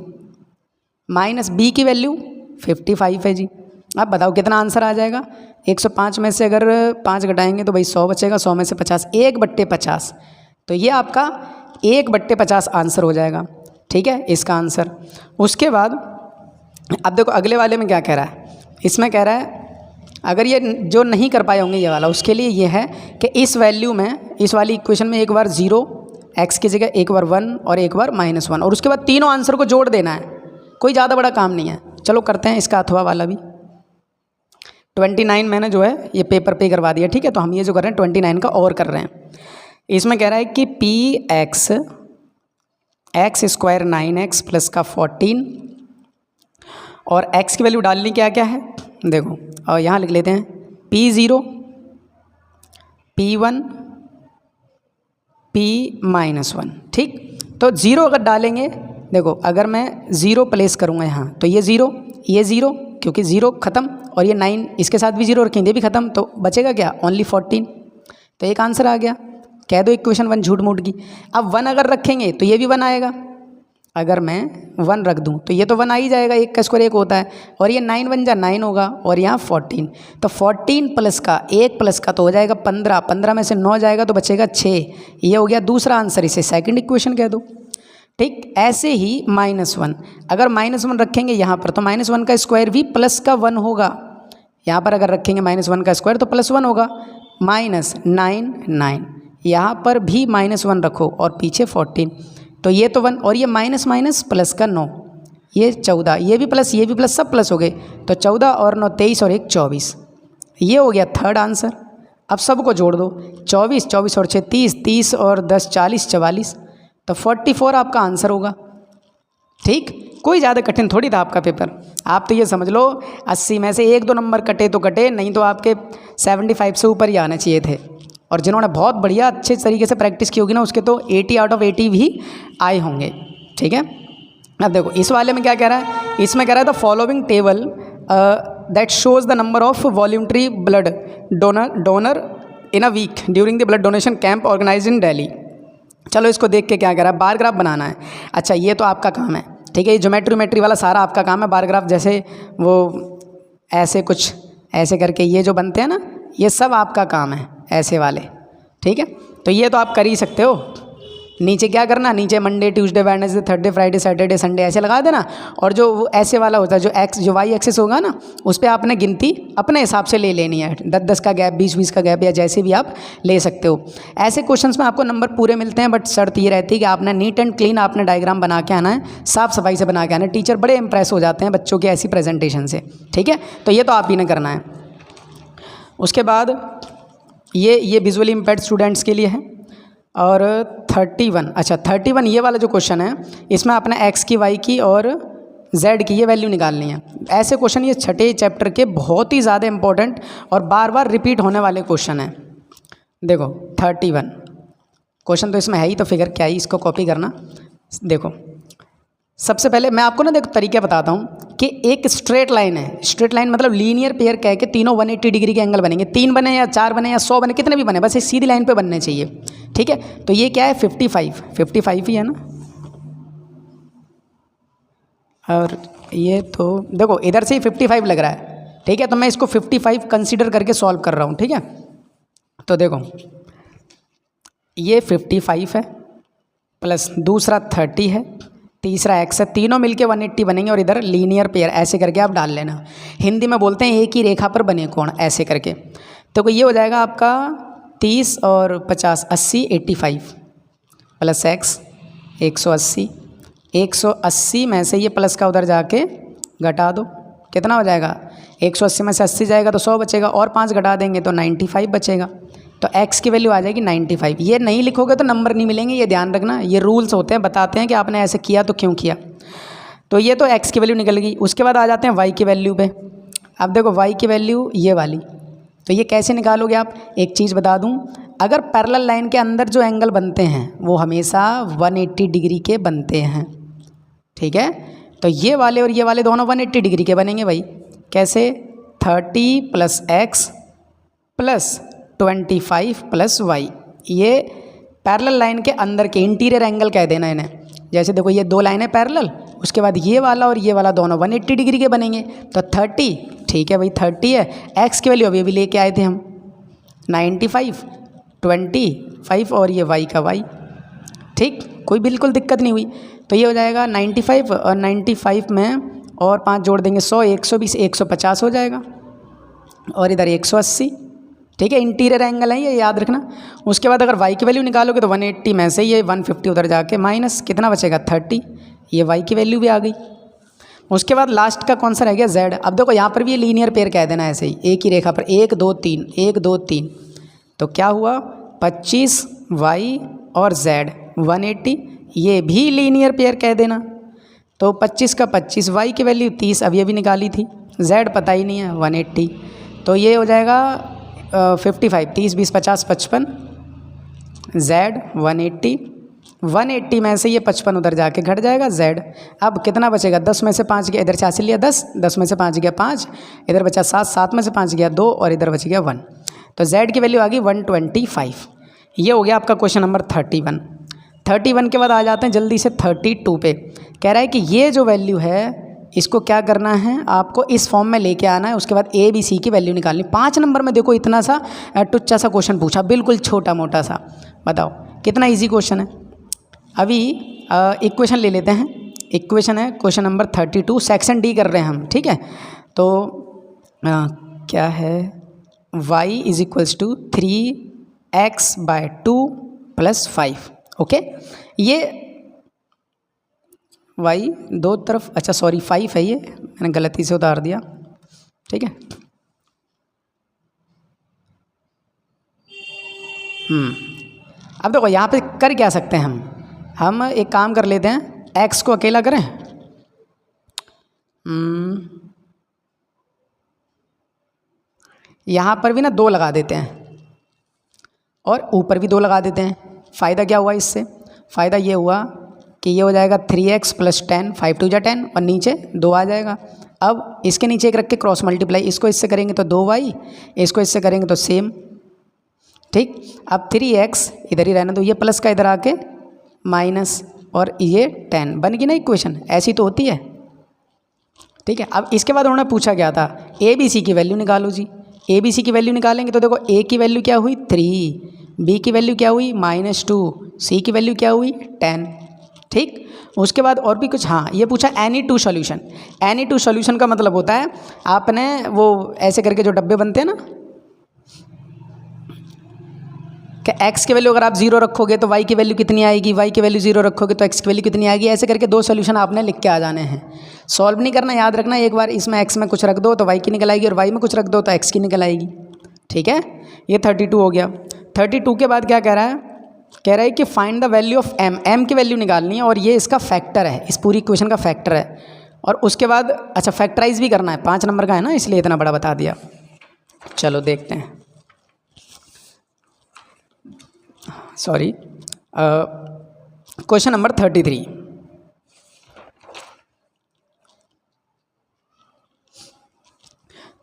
माइनस b की वैल्यू 55 है जी। अब बताओ कितना आंसर आ जाएगा, 105 में से अगर 5 घटाएंगे तो भाई 100 बचेगा, 100 में से 50, 1/50, तो ये आपका 1/50 आंसर हो जाएगा, ठीक है, इसका आंसर। उसके बाद अब देखो अगले वाले में क्या कह रहा है, इसमें कह रहा है अगर ये जो नहीं कर पाए होंगे ये वाला, उसके लिए ये है कि इस वैल्यू में, इस वाली इक्वेशन में एक बार 0 x की जगह एक बार 1 और एक बार -1 और उसके बाद तीनों आंसर को जोड़ देना है, कोई ज़्यादा बड़ा काम नहीं है। चलो करते हैं इसका अथवा वाला भी। 29 मैंने जो है ये पेपर पे करवा दिया, ठीक है, तो हम ये जो कर रहे हैं 29 का और कर रहे हैं। इसमें कह रहा है कि P x square 9x plus का 14 और x की वैल्यू डालनी क्या क्या है, देखो और यहाँ लिख लेते हैं P0 P1 P-1, ठीक। तो 0 अगर डालेंगे, देखो अगर मैं 0 प्लेस करूँगा यहाँ तो ये 0 क्योंकि 0 ख़त्म और ये 9 इसके साथ भी 0 रखेंगे भी ख़त्म, तो बचेगा क्या, ओनली 14, तो एक आंसर आ गया। कह दो इक्वेशन 1 झूठ मूठ की। अब 1 अगर रखेंगे तो ये भी 1 आएगा, अगर मैं 1 रख दूं तो ये तो 1 आ ही जाएगा, 1 का स्क्वायर 1 होता है, और ये 9 1 जा 9 होगा और यहाँ 14, तो 14 प्लस का 1 प्लस का तो हो जाएगा 15, 15 में से 9 जाएगा तो बचेगा 6, ये हो गया दूसरा आंसर, इसे सेकंड इक्वेशन कह दो, ठीक। ऐसे ही -1, अगर -1 रखेंगे यहाँ पर तो -1 का स्क्वायर भी प्लस का 1 होगा, यहाँ पर अगर रखेंगे -1 का स्क्वायर तो +1 होगा, -9 यहाँ पर भी -1 रखो और पीछे 14, तो ये तो 1 और ये माइनस माइनस प्लस का 9, ये 14, ये भी प्लस सब प्लस हो गए, तो 14 और 9 23 और 1 24, ये हो गया थर्ड आंसर। अब सबको जोड़ दो, 24 24 और 6 30, 30 और 10 40 44, तो 44 आपका आंसर होगा, ठीक। कोई ज़्यादा कठिन थोड़ी था आपका पेपर, आप तो ये समझ लो 80 में से 1-2 नंबर कटे तो कटे, नहीं तो आपके 75 से ऊपर ही आने चाहिए थे, और जिन्होंने बहुत बढ़िया अच्छे तरीके से प्रैक्टिस की होगी ना उसके तो 80 आउट ऑफ 80 भी आए होंगे, ठीक है। अब देखो इस वाले में क्या कह रहा है, इसमें कह रहा है the following table that shows the number of voluntary blood donor in a week during the blood donation camp organise in Delhi. चलो इसको देख के क्या कह रहा है, बार ग्राफ बनाना है। अच्छा ये तो आपका काम है, ठीक है, ये ज्योमेट्री वाला सारा आपका काम है। बार ग्राफ जैसे वो ऐसे कुछ ऐसे करके ये जो बनते हैं ना, ये सब आपका काम है, ऐसे वाले, ठीक है। तो ये तो आप कर ही सकते हो। नीचे क्या करना, नीचे Monday Tuesday Wednesday Thursday Friday Saturday Sunday ऐसे लगा देना, और जो वो ऐसे वाला होता है जो वाई एक्सेस होगा ना, उस पर आपने गिनती अपने हिसाब से ले लेनी है, 10-10 का गैप, 20-20 का गैप, या जैसे भी आप ले सकते हो। ऐसे क्वेश्चंस में आपको नंबर पूरे मिलते हैं, बट शर्त ये रहती है कि आपने नीट एंड क्लीन आपने डायग्राम बना के आना है, साफ़ सफाई से बना के आना है। टीचर बड़े इंप्रेस हो जाते हैं बच्चों की ऐसी प्रेजेंटेशन से, ठीक है। तो ये तो आप ही ने करना है। उसके बाद ये विजुअली इम्पेयर्ड स्टूडेंट्स के लिए है। और 31, अच्छा 31 ये वाला जो क्वेश्चन है, इसमें आपने x की y की और z की ये वैल्यू निकालनी है। ऐसे क्वेश्चन ये छठे चैप्टर के बहुत ही ज़्यादा इंपॉर्टेंट और बार बार रिपीट होने वाले क्वेश्चन हैं। देखो 31 क्वेश्चन तो इसमें है ही, तो फिगर क्या ही, इसको कॉपी करना। देखो सबसे पहले मैं आपको ना देखो तरीका बताता हूँ कि एक स्ट्रेट लाइन है, स्ट्रेट लाइन मतलब लीनियर पेयर कह के तीनों 180 डिग्री के एंगल बनेंगे, 3 बने या 4 बने या 100 बने, कितने भी बने, बस एक सीधी लाइन पे बनने चाहिए। ठीक है, तो ये क्या है 55 ही है ना, और ये तो देखो इधर से ही 55 लग रहा है। ठीक है, तो मैं इसको 55 कंसीडर करके सॉल्व कर रहा हूँ। ठीक है, तो देखो ये 55 है प्लस दूसरा 30 है, तीसरा x है, तीनों मिलके 180 बनेंगे और इधर लीनियर पेयर ऐसे करके आप डाल लेना। हिंदी में बोलते हैं एक ही रेखा पर बने कोण, ऐसे करके। तो ये हो जाएगा आपका 30 और 50 80 85 प्लस x 180, 180 में से ये प्लस का उधर जाके घटा दो, कितना हो जाएगा 180 में से 80 जाएगा तो 100 बचेगा, और 5 घटा देंगे तो 95 बचेगा। तो x की वैल्यू आ जाएगी 95। ये नहीं लिखोगे तो नंबर नहीं मिलेंगे, ये ध्यान रखना। ये रूल्स होते हैं, बताते हैं कि आपने ऐसे किया तो क्यों किया। तो ये तो x की वैल्यू निकल गई। उसके बाद आ जाते हैं y की वैल्यू पे। अब देखो y की वैल्यू ये वाली, तो ये कैसे निकालोगे आप, एक चीज़ बता दूं, अगर पैरेलल लाइन के अंदर जो एंगल बनते हैं वो हमेशा 180 डिग्री के बनते हैं। ठीक है, तो ये वाले और ये वाले दोनों 180 डिग्री के बनेंगे भाई। कैसे, 30 plus x plus 25 plus y, ये पैरेलल लाइन के अंदर के इंटीरियर एंगल कह देना इन्हें। जैसे देखो ये दो लाइनें पैरेलल, उसके बाद ये वाला और ये वाला दोनों 180 डिग्री के बनेंगे, तो 30, ठीक है भाई 30 है। x की वैल्यू अभी लेके आए थे हम 95, 25 और ये y का y। ठीक, कोई बिल्कुल दिक्कत नहीं हुई। तो ये हो जाएगा 95 और 95 में और 5 जोड़ देंगे 100, 120, 150 हो जाएगा, और इधर 180। ठीक है, इंटीरियर एंगल है ये, याद रखना। उसके बाद अगर y की वैल्यू निकालोगे तो 180 में से ये 150 उधर जाके माइनस कितना बचेगा 30, ये y की वैल्यू भी आ गई। उसके बाद लास्ट का कौन सा रह गया z। अब देखो यहाँ पर भी ये लीनियर पेयर कह देना ऐसे ही, एक ही रेखा पर 1 2 3 1 2 3, तो क्या हुआ 25 y और z 180, ये भी लीनियर पेयर कह देना। तो 25 का 25, y की वैल्यू 30 अभी अभी निकाली थी, z पता ही नहीं है 180, तो ये हो जाएगा 55, 30 20 50 55, z 180, 180 में से ये 55 उधर जाके घट जाएगा z। अब कितना बचेगा, 10 में से 5 गया, इधर से हासिल लिया 10, 10 में से 5 गया 5, इधर बचा 7, 7 में से 5 गया 2 और इधर बच गया 1, तो z की वैल्यू आ गई 125। ये हो गया आपका क्वेश्चन नंबर 31। 31 के बाद आ जाते हैं जल्दी से 32 पे। कह रहा है कि ये जो वैल्यू है इसको क्या करना है, आपको इस फॉर्म में लेके आना है, उसके बाद ए बी सी की वैल्यू निकालनी। 5 नंबर में देखो इतना सा टुच्चा सा क्वेश्चन पूछा, बिल्कुल छोटा मोटा सा, बताओ कितना इजी क्वेश्चन है। अभी इक्वेशन ले लेते हैं। इक्वेशन है क्वेश्चन नंबर 32, सेक्शन डी कर रहे हैं हम। ठीक है, तो क्या है, y is equals to 3x/2 + 5। Okay, ये y दो तरफ, अच्छा सॉरी 5 है, ये मैंने गलती से उतार दिया। ठीक है, अब देखो यहाँ पे कर क्या सकते हैं हम एक काम कर लेते हैं, x को अकेला करें, यहाँ पर भी ना 2 लगा देते हैं और ऊपर भी 2 लगा देते हैं। फ़ायदा क्या हुआ इससे, फ़ायदा ये हुआ कि ये हो जाएगा 3x + 10, 5 2 = 10 और नीचे 2 आ जाएगा। अब इसके नीचे एक रख के क्रॉस मल्टीप्लाई, इसको इससे करेंगे तो 2y, इसको इससे करेंगे तो सेम। ठीक, अब 3x इधर ही रहना, तो ये प्लस का इधर आके माइनस और ये 10 बन गई ना इक्वेशन, ऐसी तो होती है। ठीक है, अब इसके बाद उन्होंने पूछा क्या था, ए बी सी की वैल्यू निकालो जी। ए बी सी की वैल्यू निकालेंगे तो देखो ए की वैल्यू क्या हुई 3, बी की वैल्यू क्या हुई -2, सी की वैल्यू क्या हुई 10। ठीक, उसके बाद और भी कुछ, हाँ ये पूछा any two solution. Any two solution का मतलब होता है आपने वो ऐसे करके जो डब्बे बनते हैं ना, कि x की वैल्यू अगर आप 0 रखोगे तो y की वैल्यू कितनी आएगी, y की वैल्यू 0 रखोगे तो x की वैल्यू कितनी आएगी, ऐसे करके 2 सॉल्यूशन आपने लिख के आ जाने हैं। सॉल्व नहीं करना, याद रखना, एक बार इसमें x में कुछ रख दो तो y की निकल आएगी और y में कुछ रख दो तो x की निकल आएगी। ठीक है, ये 32 हो गया। 32 के बाद क्या कह रहा है, कह रहा है कि find the value of m, m की वैल्यू निकालनी है और ये इसका फैक्टर है, इस पूरी इक्वेशन का फैक्टर है। और उसके बाद अच्छा फैक्टराइज भी करना है, 5 नंबर का है ना, इसलिए इतना बड़ा बता दिया। चलो देखते हैं, सॉरी, क्वेश्चन नंबर 33।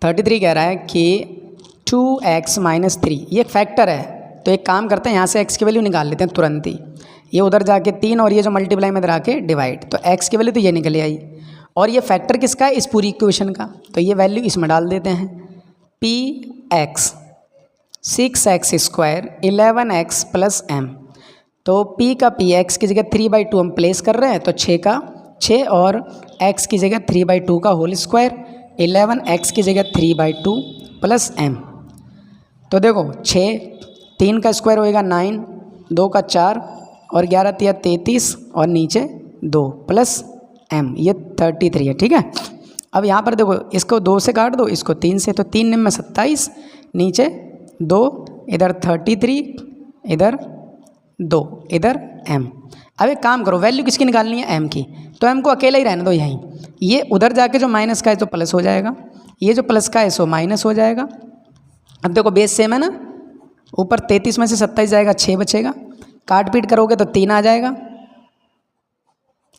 33 कह रहा है कि 2x माइनस 3 ये एक फैक्टर है। तो एक काम करते हैं, यहाँ से x की वैल्यू निकाल लेते हैं तुरंत ही। ये उधर जाके 3 और ये जो मल्टीप्लाई में इधर आके डिवाइड, तो x की वैल्यू तो ये निकल आई। और ये फैक्टर किसका है? इस पूरी इक्वेशन का। तो ये वैल्यू इसमें डाल देते हैं, px 6x square 11x plus m। तो p का px की जगह 3/2 हम प्लेस कर रहे हैं, तो 6 का 6 और x की जगह 3/2 का होल स्क्वायर, 11x की जगह 3/2 प्लस m। तो देखो 6, 3 का स्क्वायर होएगा 9, 2 का 4 और 11 तिया 33 और नीचे 2 प्लस m, ये 33 है। ठीक है, अब यहाँ पर देखो इसको 2 से काट दो, इसको 3 से, तो 3 निम में 27, नीचे 2, इधर 33, इधर 2, इधर m। अब एक काम करो, वैल्यू किसकी निकालनी है? m की। तो m को अकेला ही रहने दो यहीं। ये उधर जाके जो माइनस का है तो प्लस हो जाएगा, ये जो प्लस का है सो माइनस हो जाएगा। अब देखो बेस सेम है ना, ऊपर 33 में से 27 जाएगा, 6 बचेगा। काट पीट करोगे तो 3 आ जाएगा,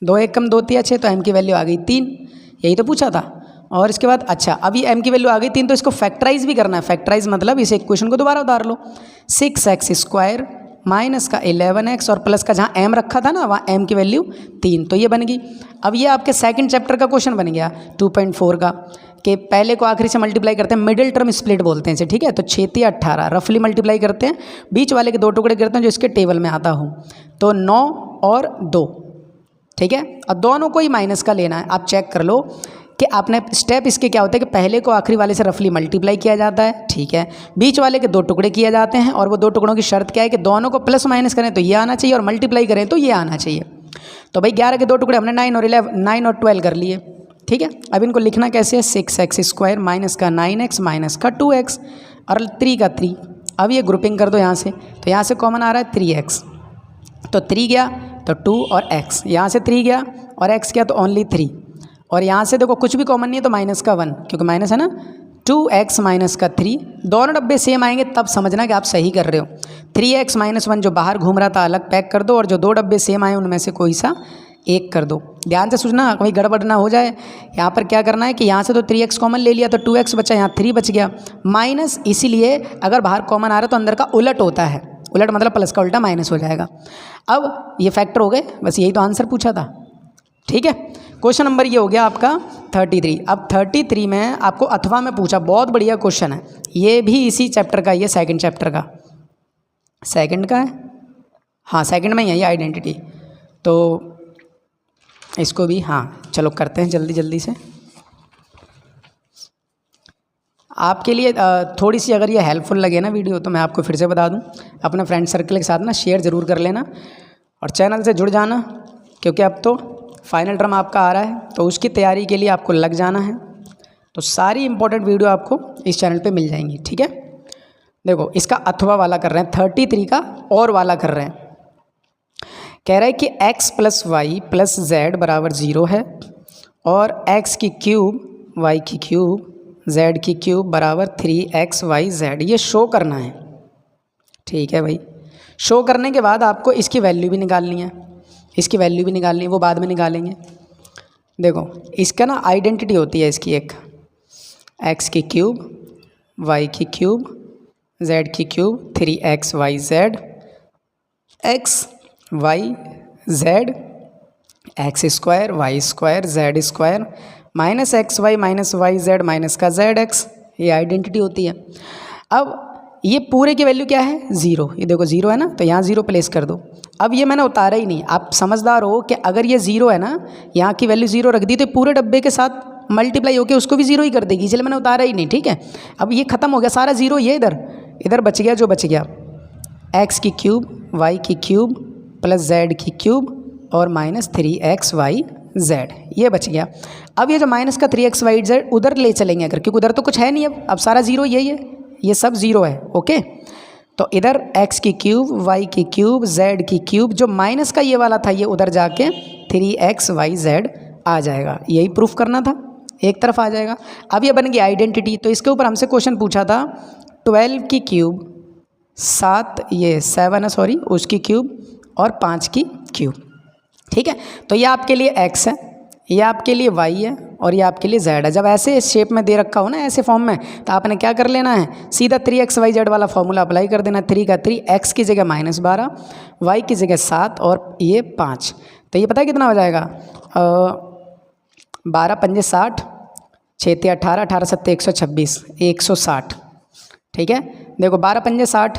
2 1 कम 2 तिया 6, तो m की वैल्यू आ गई 3। यही तो पूछा था। और इसके बाद अच्छा, अब ये m की वैल्यू आ गई 3, तो इसको फैक्टराइज भी करना है। फैक्टराइज मतलब इस इक्वेशन को दोबारा उतार लो, 6x स्क्वायर माइनस का 11x और प्लस का जहाँ m रखा था ना वहाँ m की वैल्यू 3, तो ये बन गई। अब ये आपके सेकंड चैप्टर का क्वेश्चन बन गया 2.4 का, कि पहले को आखिरी से मल्टीप्लाई करते हैं, मिडिल टर्म स्प्लिट बोलते हैं इसे। ठीक है, तो 6 तिया 18 रफली मल्टीप्लाई करते हैं, बीच वाले के 2 टुकड़े करते हैं जो इसके टेबल में आता हूँ, तो 9 और 2। ठीक है, और दोनों को ही माइनस का लेना है। आप चेक कर लो कि आपने स्टेप इसके क्या होता है कि पहले को आखिरी वाले से रफली मल्टीप्लाई किया जाता है। ठीक है, बीच वाले के 2 टुकड़े किए जाते हैं, और वो 2 टुकड़ों की शर्त क्या है कि दोनों को प्लस माइनस करें तो ये आना चाहिए, और मल्टीप्लाई करें तो ये आना चाहिए। तो भाई 11 के 2 टुकड़े हमने 9 और 12 कर लिए। ठीक है, अब इनको लिखना कैसे है? 6x स्क्वायर माइनस का 9x माइनस का 2x और 3 का 3। अब ये ग्रुपिंग कर दो यहाँ से, तो यहाँ से कॉमन आ रहा है 3x, तो 3 गया तो 2 और x, यहाँ से 3 गया और x गया तो ओनली 3, और यहाँ से देखो कुछ भी कॉमन नहीं है तो माइनस का 1, क्योंकि माइनस है ना। 2x माइनस का 3, दोनों डब्बे सेम आएंगे तब समझना कि आप सही कर रहे हो। 3x माइनस 1 जो बाहर घूम रहा था अलग पैक कर दो, और जो 2 डब्बे सेम आए उनमें से कोई सा एक कर दो। ध्यान से सोचना, कोई गड़बड़ ना हो जाए। यहाँ पर क्या करना है कि यहाँ से तो 3x कॉमन ले लिया तो 2x बचा, यहाँ 3 बच गया, माइनस इसीलिए अगर बाहर कॉमन आ रहा है तो अंदर का उलट होता है, उलट मतलब प्लस का उल्टा माइनस हो जाएगा। अब ये फैक्टर हो गए, बस यही तो आंसर पूछा था। ठीक है, क्वेश्चन नंबर ये हो गया आपका 33। अब 33 में आपको अथवा में पूछा, बहुत बढ़िया क्वेश्चन है, ये भी इसी चैप्टर का, ये सेकंड चैप्टर का, सेकंड का है, हाँ सेकंड में ही है ये आइडेंटिटी। तो इसको भी हाँ चलो करते हैं जल्दी जल्दी से। आपके लिए थोड़ी सी अगर ये हेल्पफुल लगे ना वीडियो, तो मैं आपको फिर से बता दूं, अपने फ्रेंड सर्कल के साथ ना शेयर ज़रूर कर लेना, और चैनल से जुड़ जाना, क्योंकि अब तो फाइनल टर्म आपका आ रहा है, तो उसकी तैयारी के लिए आपको लग जाना है। तो सारी इंपॉर्टेंट वीडियो आपको इस चैनल पे मिल जाएंगी। ठीक है, देखो इसका अथवा वाला कर रहे हैं, 33 का और वाला कर रहे हैं। कह रहा है कि x plus y plus z बराबर 0 है, और x की क्यूब वाई की क्यूब जेड की क्यूब बराबर 3xyz, ये शो करना है। ठीक है भाई, शो करने के बाद आपको इसकी वैल्यू भी निकालनी है, इसकी वैल्यू भी निकालनी है, वो बाद में निकालेंगे। देखो इसका ना आइडेंटिटी होती है इसकी एक, x की क्यूब y की क्यूब z की cube 3xyz, x y z x square y square z square minus x y minus y z minus का जेड एक्स, ये आइडेंटिटी होती है। अब ये पूरे की वैल्यू क्या है? 0। ये देखो 0 है ना, तो यहाँ 0 प्लेस कर दो। अब ये मैंने उतारा ही नहीं, आप समझदार हो कि अगर ये 0 है ना, यहाँ की वैल्यू 0 रख दी तो पूरे डब्बे के साथ मल्टीप्लाई होकर उसको भी 0 ही कर देगी, इसलिए मैंने उतारा ही नहीं। ठीक है, अब ये खत्म हो गया सारा 0, ये इधर बच गया जो बच गया, एक्स की क्यूब वाई की क्यूब प्लस जेड की क्यूब और माइनस 3xyz, ये बच गया। अब ये जो माइनस का 3xyz उधर ले चलेंगे अगर, क्योंकि उधर तो कुछ है नहीं, अब सारा 0 यही है, ये सब 0 है। ओके, तो इधर x की क्यूब y की क्यूब z की क्यूब, जो माइनस का ये वाला था ये उधर जाके 3xyz आ जाएगा, यही प्रूफ करना था, एक तरफ आ जाएगा। अब ये बन गई आइडेंटिटी। तो इसके ऊपर हमसे क्वेश्चन पूछा था 12 की क्यूब 7 है सॉरी, उसकी क्यूब और 5 की क्यूब। ठीक है, तो ये आपके लिए x है, ये आपके लिए y है, और ये आपके लिए z है। जब ऐसे शेप में दे रखा हो ना, ऐसे फॉर्म में, तो आपने क्या कर लेना है, सीधा 3xyz वाला फॉर्मूला अप्लाई कर देना। 3 का 3, x की जगह -12, y की जगह 7 और ये 5। तो ये पता है कितना हो जाएगा, 12 पंजे 60, 6 ते 18, 18 सत्ते 126, 160। ठीक है, देखो 12 पंजे 60,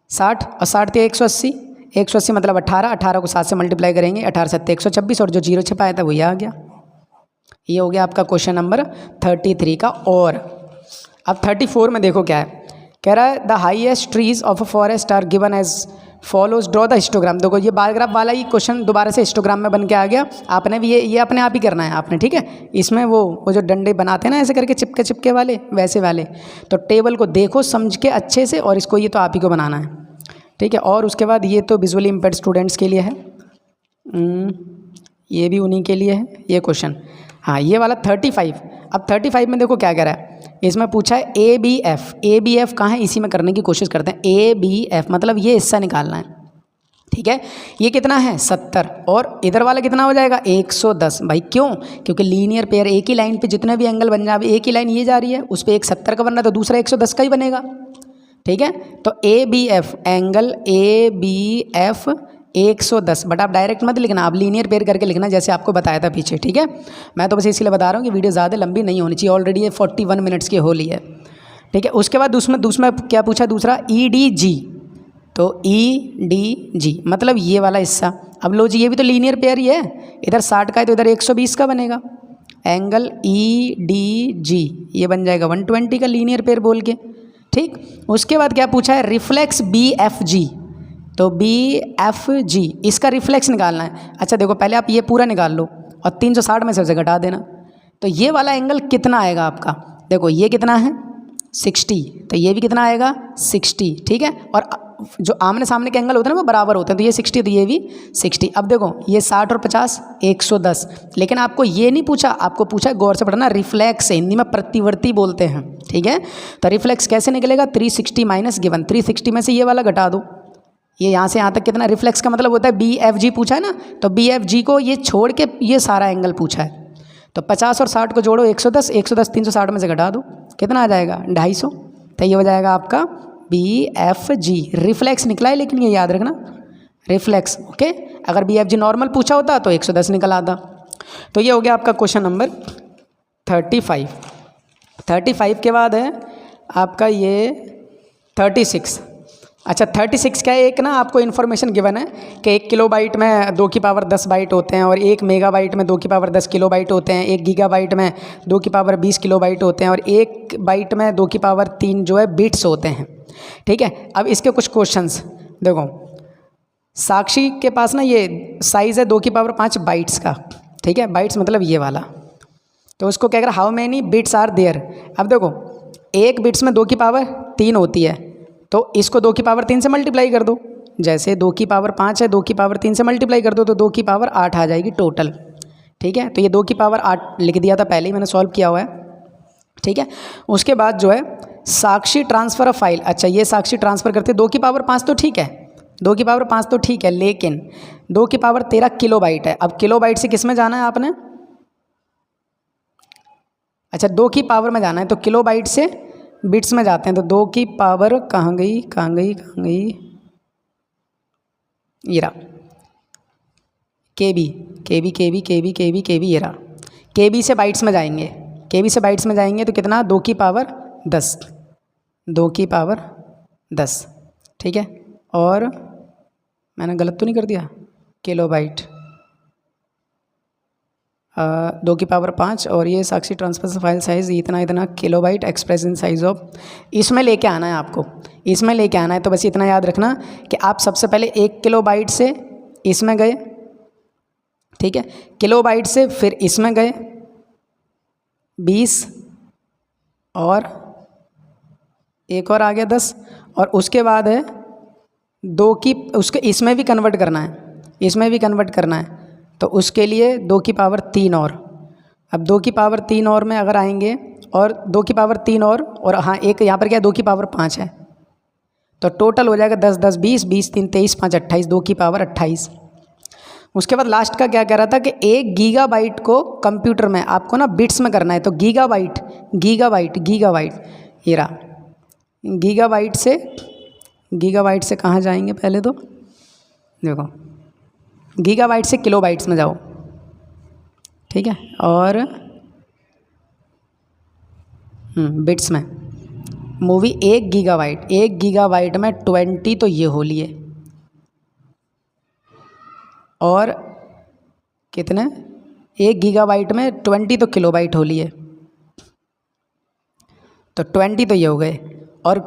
60 और 60 ते 180, 180 मतलब 18, 18 को 7 से मल्टीप्लाई करेंगे, 18 सत्ते 126 और जो 0 छिपाया था वो ये आ गया। ये हो गया आपका क्वेश्चन नंबर 33 का। और अब 34 में देखो क्या है, कह रहा है the highest trees of a forest are given as follows, draw the histogram. देखो ये बार ग्राफ वाला ही क्वेश्चन दोबारा से हिस्टोग्राम में बन के आ गया। आपने भी ये अपने आप ही करना है आपने, ठीक है। इसमें वो जो डंडे बनाते हैं ना ऐसे करके चिपके चिपके वाले, वैसे वाले, तो टेबल को देखो समझ के अच्छे से, और इसको ये तो आप ही को बनाना है, ठीक है। और उसके बाद ये तो विजुअली इम्पेयर्ड स्टूडेंट्स के लिए है, ये भी उन्हीं के लिए है ये क्वेश्चन। हाँ, ये वाला 35। अब 35 में देखो क्या कह रहा है, इसमें पूछा है ABF कहाँ है, इसी में करने की कोशिश करते हैं। ABF मतलब ये हिस्सा निकालना है, ठीक है। ये कितना है 70 और इधर वाला कितना हो जाएगा 110। भाई क्यों, क्योंकि लीनियर पेयर एक ही लाइन पे जितने भी एंगल बन जाए, एक ही लाइन ये जा रही है, उस पर एक 70 का बन रहा है तो दूसरा 110 का ही बनेगा, ठीक है। तो ABF एंगल ABF 110, बट आप डायरेक्ट मत लिखना, आप लीनियर पेयर करके लिखना जैसे आपको बताया था पीछे, ठीक है। मैं तो बस इसलिए बता रहा हूँ कि वीडियो ज़्यादा लंबी नहीं होनी चाहिए, ऑलरेडी ये 41 मिनट्स की हो ली है, ठीक है। उसके बाद दूसरा क्या पूछा, दूसरा EDG, तो EDG मतलब ये वाला हिस्सा। अब लो जी, ये भी तो लीनियर पेयर ही है, इधर 60 का है तो इधर 120 का बनेगा। एंगल EDG ये बन जाएगा 120 का लीनियर पेयर बोल के, ठीक। उसके बाद क्या पूछा है, रिफ्लेक्स BFG, तो BFG इसका रिफ्लेक्स निकालना है। अच्छा देखो, पहले आप ये पूरा निकाल लो और 360 में से घटा देना, तो ये वाला एंगल कितना आएगा आपका, देखो ये कितना है 60, तो ये भी कितना आएगा 60, ठीक है। और जो आमने सामने के एंगल होते हैं ना वो बराबर होते हैं, तो ये 60 तो ये भी 60। अब देखो ये 60 और 50 110, लेकिन आपको ये नहीं पूछा, आपको पूछा, गौर से पढ़ना, रिफ्लेक्स हिंदी में प्रतिवर्ती बोलते हैं, ठीक है। तो रिफ्लेक्स कैसे निकलेगा, 360 माइनस गिवन, 360 में से ये वाला घटा दो, ये यहाँ से यहाँ तक कितना, रिफ्लेक्स का मतलब होता है BFG पूछा है ना, तो BFG को ये छोड़ के ये सारा एंगल पूछा है, तो 50 और 60 को जोड़ो 110, 110 360 में से घटा दो, कितना आ जाएगा 250, तो ये हो जाएगा आपका BFG। रिफ्लेक्स निकला है, लेकिन ये याद रखना रिफ्लेक्स, ओके। अगर BFG नॉर्मल पूछा होता तो 110 निकल आता। तो ये हो गया आपका क्वेश्चन नंबर 35। 35 के बाद है आपका ये 36। अच्छा 36 का एक ना आपको इन्फॉर्मेशन गिवन है कि 1 किलोबाइट में 2 की पावर 10 बाइट होते हैं, और 1 मेगाबाइट में 2 की पावर 10 किलोबाइट होते हैं, 1 गीगाबाइट में 2 की पावर 20 किलोबाइट होते हैं, और 1 बाइट में 2 की पावर 3 जो है बिट्स होते हैं, ठीक है। अब इसके कुछ क्वेश्चंस देखो, साक्षी के पास ना ये साइज़ है 2 की पावर 5 बाइट्स का, ठीक है। बाइट्स मतलब ये वाला, तो उसको क्या कर, how many bits are there. अब देखो 1 बिट्स में 2 की पावर 3 होती है, तो इसको 2 की पावर 3 से मल्टीप्लाई कर दो, जैसे 2 की पावर 5 है, 2 की पावर 3 से मल्टीप्लाई कर दो तो 2 की पावर 8 आ जाएगी टोटल, ठीक है। तो ये 2 की पावर 8 लिख दिया था पहले ही, मैंने सॉल्व किया हुआ है, ठीक है। उसके बाद जो है साक्षी ट्रांसफ़र ऑफ फाइल, अच्छा ये साक्षी ट्रांसफ़र करते 2 की पावर 5 तो ठीक है, 2 की पावर 5 तो ठीक है, लेकिन 2 की पावर 13 किलोबाइट है। अब किलोबाइट से किस में जाना है आपने, अच्छा 2 की पावर में जाना है, तो किलोबाइट से बिट्स में जाते हैं, तो 2 की पावर कहाँ गई, ये रहा KB, ये रहा KB से बाइट्स में जाएंगे, KB से बाइट्स में जाएंगे तो कितना 2 की पावर 10, 2 की पावर 10, ठीक है। और मैंने गलत तो नहीं कर दिया, किलोबाइट 2 की पावर 5, और ये साक्षी ट्रांसफर फाइल साइज़ इतना kilobyte express in size of, इसमें लेके आना है आपको, इसमें लेके आना है। तो बस इतना याद रखना कि आप सबसे पहले 1 किलोबाइट से इसमें गए, ठीक है, किलोबाइट से फिर इसमें गए 20, और एक और आ गया 10, और उसके बाद है 2 की, उसके इसमें भी कन्वर्ट करना है, इसमें भी कन्वर्ट करना है, तो उसके लिए 2 की पावर 3 और, अब 2 की पावर 3 और में अगर आएंगे, और 2 की पावर 3 और हाँ एक यहाँ पर क्या है 2 की पावर 5 है, तो टोटल हो जाएगा 10 10 20 20 3 23 5 28, 2 की पावर 28। उसके बाद लास्ट का क्या कह रहा था कि 1 गीगाबाइट को कंप्यूटर में आपको ना बिट्स में करना है, तो गीगाबाइट ये रहा। गीगाबाइट से कहाँ जाएंगे पहले तो देखो, गीगाबाइट से किलोबाइट्स में जाओ, ठीक है, और बिट्स में मूवी 1 गीगाबाइट में 20 तो ये होली है, और कितने 1 गीगाबाइट में 20 तो किलोबाइट होली है, तो 20 तो ये हो गए, और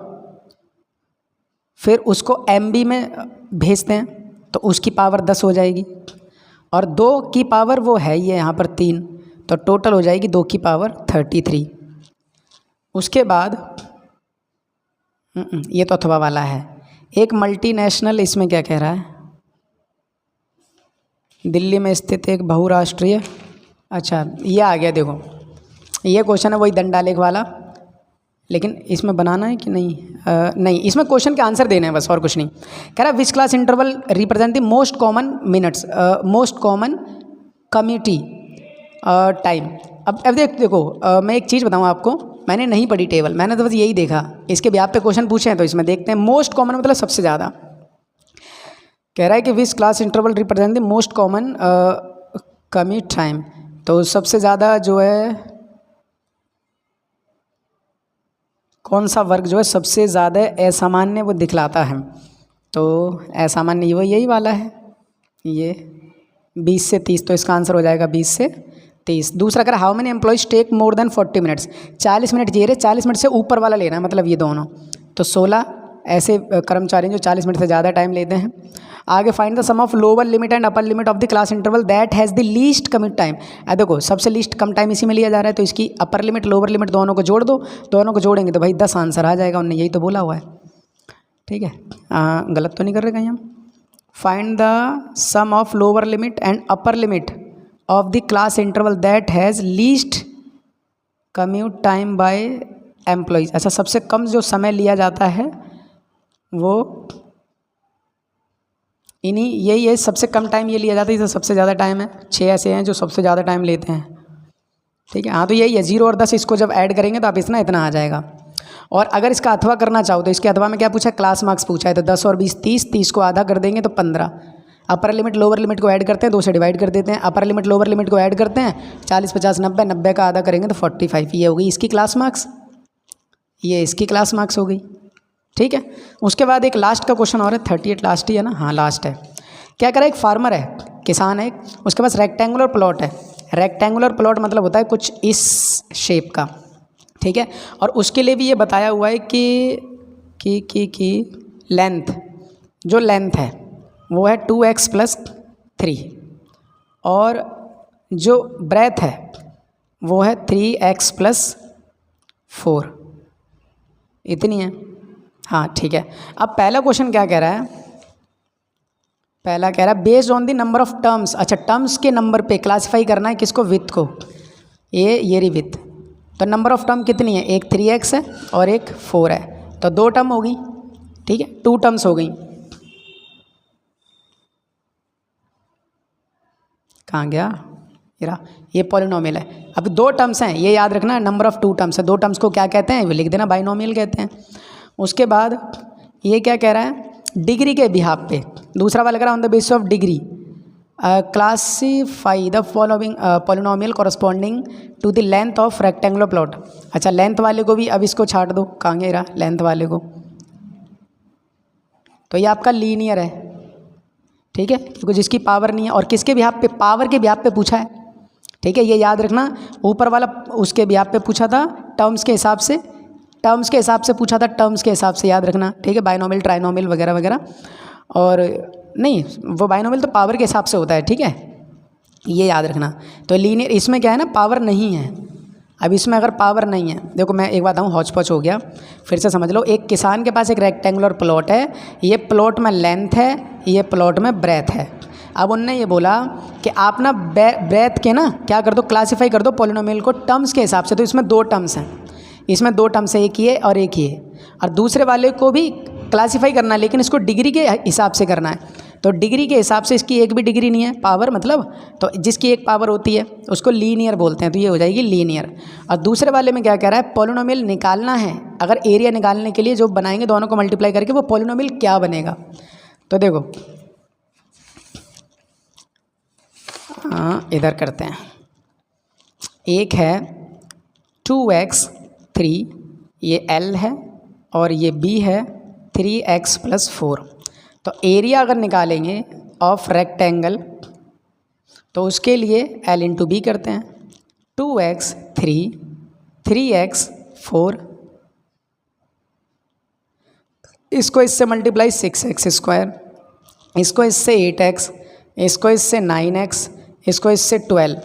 फिर उसको MB में भेजते हैं तो उसकी पावर 10 हो जाएगी, और 2 की पावर वो है ये यहाँ पर 3, तो टोटल हो जाएगी 2 की पावर 33। उसके बाद ये तो अथवा वाला है। एक मल्टीनेशनल, इसमें क्या कह रहा है, दिल्ली में स्थित एक बहुराष्ट्रीय, अच्छा ये आ गया, देखो ये क्वेश्चन है वही दंडालेख वाला, लेकिन इसमें बनाना है कि नहीं, नहीं इसमें क्वेश्चन के आंसर देने हैं बस, और कुछ नहीं। कह रहा है which class interval represent the most common minutes, most common commute time. अब देखो मैं एक चीज़ बताऊँ आपको, मैंने नहीं पढ़ी टेबल, मैंने तो बस यही देखा, इसके ब्याह पे क्वेश्चन पूछे हैं तो इसमें देखते हैं। मोस्ट कॉमन मतलब सबसे ज़्यादा, कह रहा है कि विच class interval represent the most common commute time, तो सबसे ज़्यादा जो है कौन सा वर्ग जो है सबसे ज़्यादा असामान्य वो दिखलाता है, तो असामान्य वो यही वाला है, ये 20 से 30, तो इसका आंसर हो जाएगा 20 से 30। दूसरा कह रहा how many employees take more than 40 minutes, 40 minute ये रहे, 40 मिनट से ऊपर वाला लेना है, मतलब ये दोनों, तो 16 ऐसे कर्मचारी जो 40 मिनट से ज़्यादा टाइम लेते हैं। आगे find the sum of lower limit and upper limit of the class interval that has the least commute time. देखो सबसे लीस्ट कम टाइम इसी में लिया जा रहा है, तो इसकी अपर लिमिट लोअर लिमिट दोनों को जोड़ दो, दोनों को जोड़ेंगे तो भाई 10 आंसर आ जाएगा, उन्होंने यही तो बोला हुआ है, ठीक है, गलत तो नहीं कर रहे कहीं हम। Find the sum of lower limit and upper limit of the class interval that has least commute time by employees. अच्छा सबसे कम जो समय लिया जाता है वो इन्हीं यही है, सबसे कम टाइम ये लिया जाता है, इसे सबसे ज़्यादा टाइम है, 6 ऐसे हैं जो सबसे ज़्यादा टाइम लेते हैं, ठीक है। हाँ तो यही है, 0 और 10 इसको जब ऐड करेंगे तो आप इतना आ जाएगा। और अगर इसका अथवा करना चाहो तो इसके अथवा में क्या पूछा है, क्लास मार्क्स पूछा है, तो 10 और 20 30, 30 को आधा कर देंगे तो 15। अपर लिमिट लोअर लिमिट को ऐड करते हैं, 2 से डिवाइड कर देते हैं, अपर लिमिट लोअर लिमिट को ऐड करते हैं, 40 50 90, 90 का आधा करेंगे तो 45। ये हो गई इसकी क्लास मार्क्स, ये इसकी क्लास मार्क्स हो गई, ठीक है। उसके बाद एक लास्ट का क्वेश्चन और है, 38 लास्ट ही है ना, हाँ लास्ट है। क्या कह रहा है, एक फार्मर है, किसान है, उसके पास रेक्टेंगुलर प्लॉट है। रेक्टेंगुलर प्लॉट मतलब होता है कुछ इस शेप का, ठीक है, और उसके लिए भी ये बताया हुआ है कि लेंथ, जो लेंथ है वो है 2x + 3, और जो ब्रेथ है वो है 3x + 4, इतनी है, हाँ ठीक है। अब पहला क्वेश्चन क्या कह रहा है, पहला कह रहा है based on the number of terms. अच्छा टर्म्स के नंबर पे क्लासीफाई करना है किसको, विथ को, ये रही विथ, तो नंबर ऑफ टर्म कितनी है, एक 3x है और एक 4 है, तो 2 टर्म हो गई, ठीक है, 2 टर्म्स हो गई। कहाँ गया, ये पॉलिनोमियल है। अब 2 टर्म्स हैं, ये याद रखना, नंबर ऑफ 2 टर्म्स है, 2 टर्म्स को क्या कहते हैं, वो लिख देना, बाइनोमियल कहते हैं। उसके बाद ये क्या कह रहा है, डिग्री के बिहाफ पे, दूसरा वाला कह रहा है on the basis of degree classify the following polynomial corresponding to the length of rectangular plot. अच्छा लेंथ वाले को भी अब इसको छाट दो, कहाँ गया रहा लेंथ वाले को, तो ये आपका लीनियर है, ठीक है, क्योंकि जिसकी पावर नहीं है, और किसके बिहाफ पे, पावर के बिहाफ पे पूछा है, ठीक है, ये याद रखना। ऊपर वाला उसके बिहाफ पे पूछा था, टर्म्स के हिसाब से, टर्म्स के हिसाब से पूछा था, टर्म्स के हिसाब से याद रखना, ठीक है, बाइनोमियल ट्राइनोमियल वगैरह वगैरह, और नहीं वो बाइनोमियल तो पावर के हिसाब से होता है, ठीक है, ये याद रखना। तो लीनियर इसमें क्या है ना, पावर नहीं है, अब इसमें अगर पावर नहीं है, देखो मैं एक बात बताऊँ, हौच पौच हो गया, फिर से समझ लो। एक किसान के पास एक रेक्टेंगुलर प्लॉट है, ये प्लॉट में लेंथ है, ये प्लॉट में ब्रेथ है। अब उनने ये बोला कि आप ना ब्रेथ के ना क्या कर दो, क्लासीफाई कर दो पॉलिनोमियल को टर्म्स के हिसाब से, तो इसमें 2 टर्म्स हैं, इसमें 2 टर्म्स है, एक ये और एक ये, और दूसरे वाले को भी क्लासीफाई करना है, लेकिन इसको डिग्री के हिसाब से करना है, तो डिग्री के हिसाब से इसकी एक भी डिग्री नहीं है, पावर मतलब, तो जिसकी एक पावर होती है उसको लीनियर बोलते हैं, तो ये हो जाएगी लीनियर। और दूसरे वाले में क्या कह रहा है, पॉलिनोमियल निकालना है। अगर एरिया निकालने के लिए जो बनाएंगे दोनों को मल्टीप्लाई करके वो पॉलिनोमियल क्या बनेगा। तो देखो इधर करते हैं। एक है 2x3, ये L है, और ये B है 3x + 4। तो एरिया अगर निकालेंगे ऑफ रेक्टेंगल तो उसके लिए L × B करते हैं। 2x3, 3x 4, इसको इससे मल्टीप्लाई 6x², इसको इससे 8x, इसको इससे 9x, इसको इससे 12,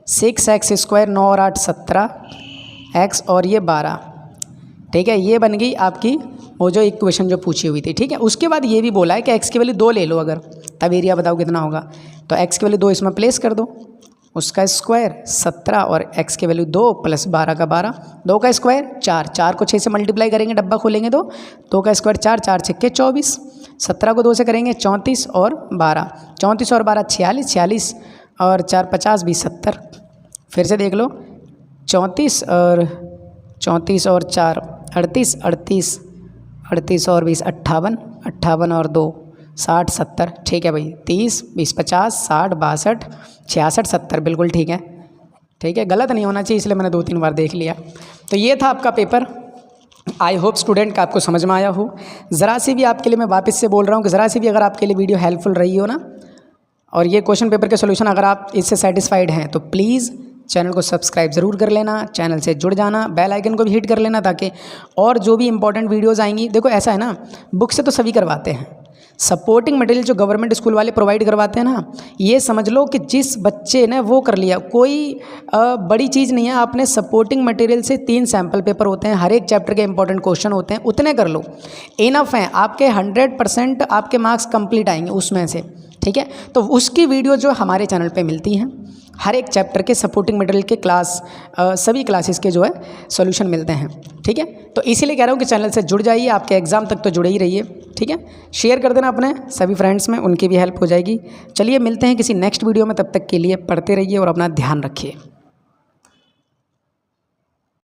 6x², 9 और 8 17, x और ये 12। ठीक है, ये बन गई आपकी वो जो इक्वेशन जो पूछी हुई थी। ठीक है, उसके बाद ये भी बोला है कि x की वैल्यू 2 ले लो अगर, तब एरिया बताओ कितना होगा। तो x की वैल्यू 2 इसमें प्लेस कर दो, उसका स्क्वायर 17 और x की वैल्यू 2 + 12 का 12, 2 का स्क्वायर 4, 4 को 6 से मल्टीप्लाई करेंगे, डब्बा खोलेंगे तो 2 का स्क्वायर 4, 4 छक्के 24, 17 को 2 से करेंगे 34 और 12, 34 और 12 46, 46 और 4 50 20 70। फिर से देख लो, 34 और 4 38, 38, 38 और 20 58, 58 और 2 60 70। ठीक है भाई, 30 20 50 60 62 66 70, बिल्कुल ठीक है। ठीक है, गलत नहीं होना चाहिए, इसलिए मैंने 2-3 बार देख लिया। तो ये था आपका पेपर। आई होप स्टूडेंट का आपको समझ में आया हो। ज़रा सी भी आपके लिए मैं वापस से बोल रहा हूँ कि ज़रा सी भी अगर आपके लिए वीडियो हेल्पफुल रही हो ना, और ये क्वेश्चन पेपर के सोल्यूशन अगर आप इससे सेटिस्फाइड हैं तो प्लीज़ चैनल को सब्सक्राइब ज़रूर कर लेना, चैनल से जुड़ जाना, बेल आइकन को भी हिट कर लेना, ताकि और जो भी इंपॉर्टेंट वीडियोस आएंगी। देखो ऐसा है ना, बुक से तो सभी करवाते हैं, सपोर्टिंग मटेरियल जो गवर्नमेंट स्कूल वाले प्रोवाइड करवाते हैं ना, ये समझ लो कि जिस बच्चे ने वो कर लिया, कोई बड़ी चीज़ नहीं है। आपने सपोर्टिंग मटेरियल से 3 सैम्पल पेपर होते हैं, हर एक चैप्टर के इंपॉर्टेंट क्वेश्चन होते हैं, उतने कर लो, इनफ है। आपके 100% आपके मार्क्स कंप्लीट आएंगे उसमें से। ठीक है, तो उसकी वीडियो जो हमारे चैनल पे मिलती हैं, हर एक चैप्टर के सपोर्टिंग मटेरियल के क्लास, सभी क्लासेस के जो है सॉल्यूशन मिलते हैं। ठीक है, तो इसीलिए कह रहा हूँ कि चैनल से जुड़ जाइए, आपके एग्ज़ाम तक तो जुड़े ही रहिए। ठीक है, शेयर कर देना अपने सभी फ्रेंड्स में, उनकी भी हेल्प हो जाएगी। चलिए मिलते हैं किसी नेक्स्ट वीडियो में, तब तक के लिए पढ़ते रहिए और अपना ध्यान रखिए।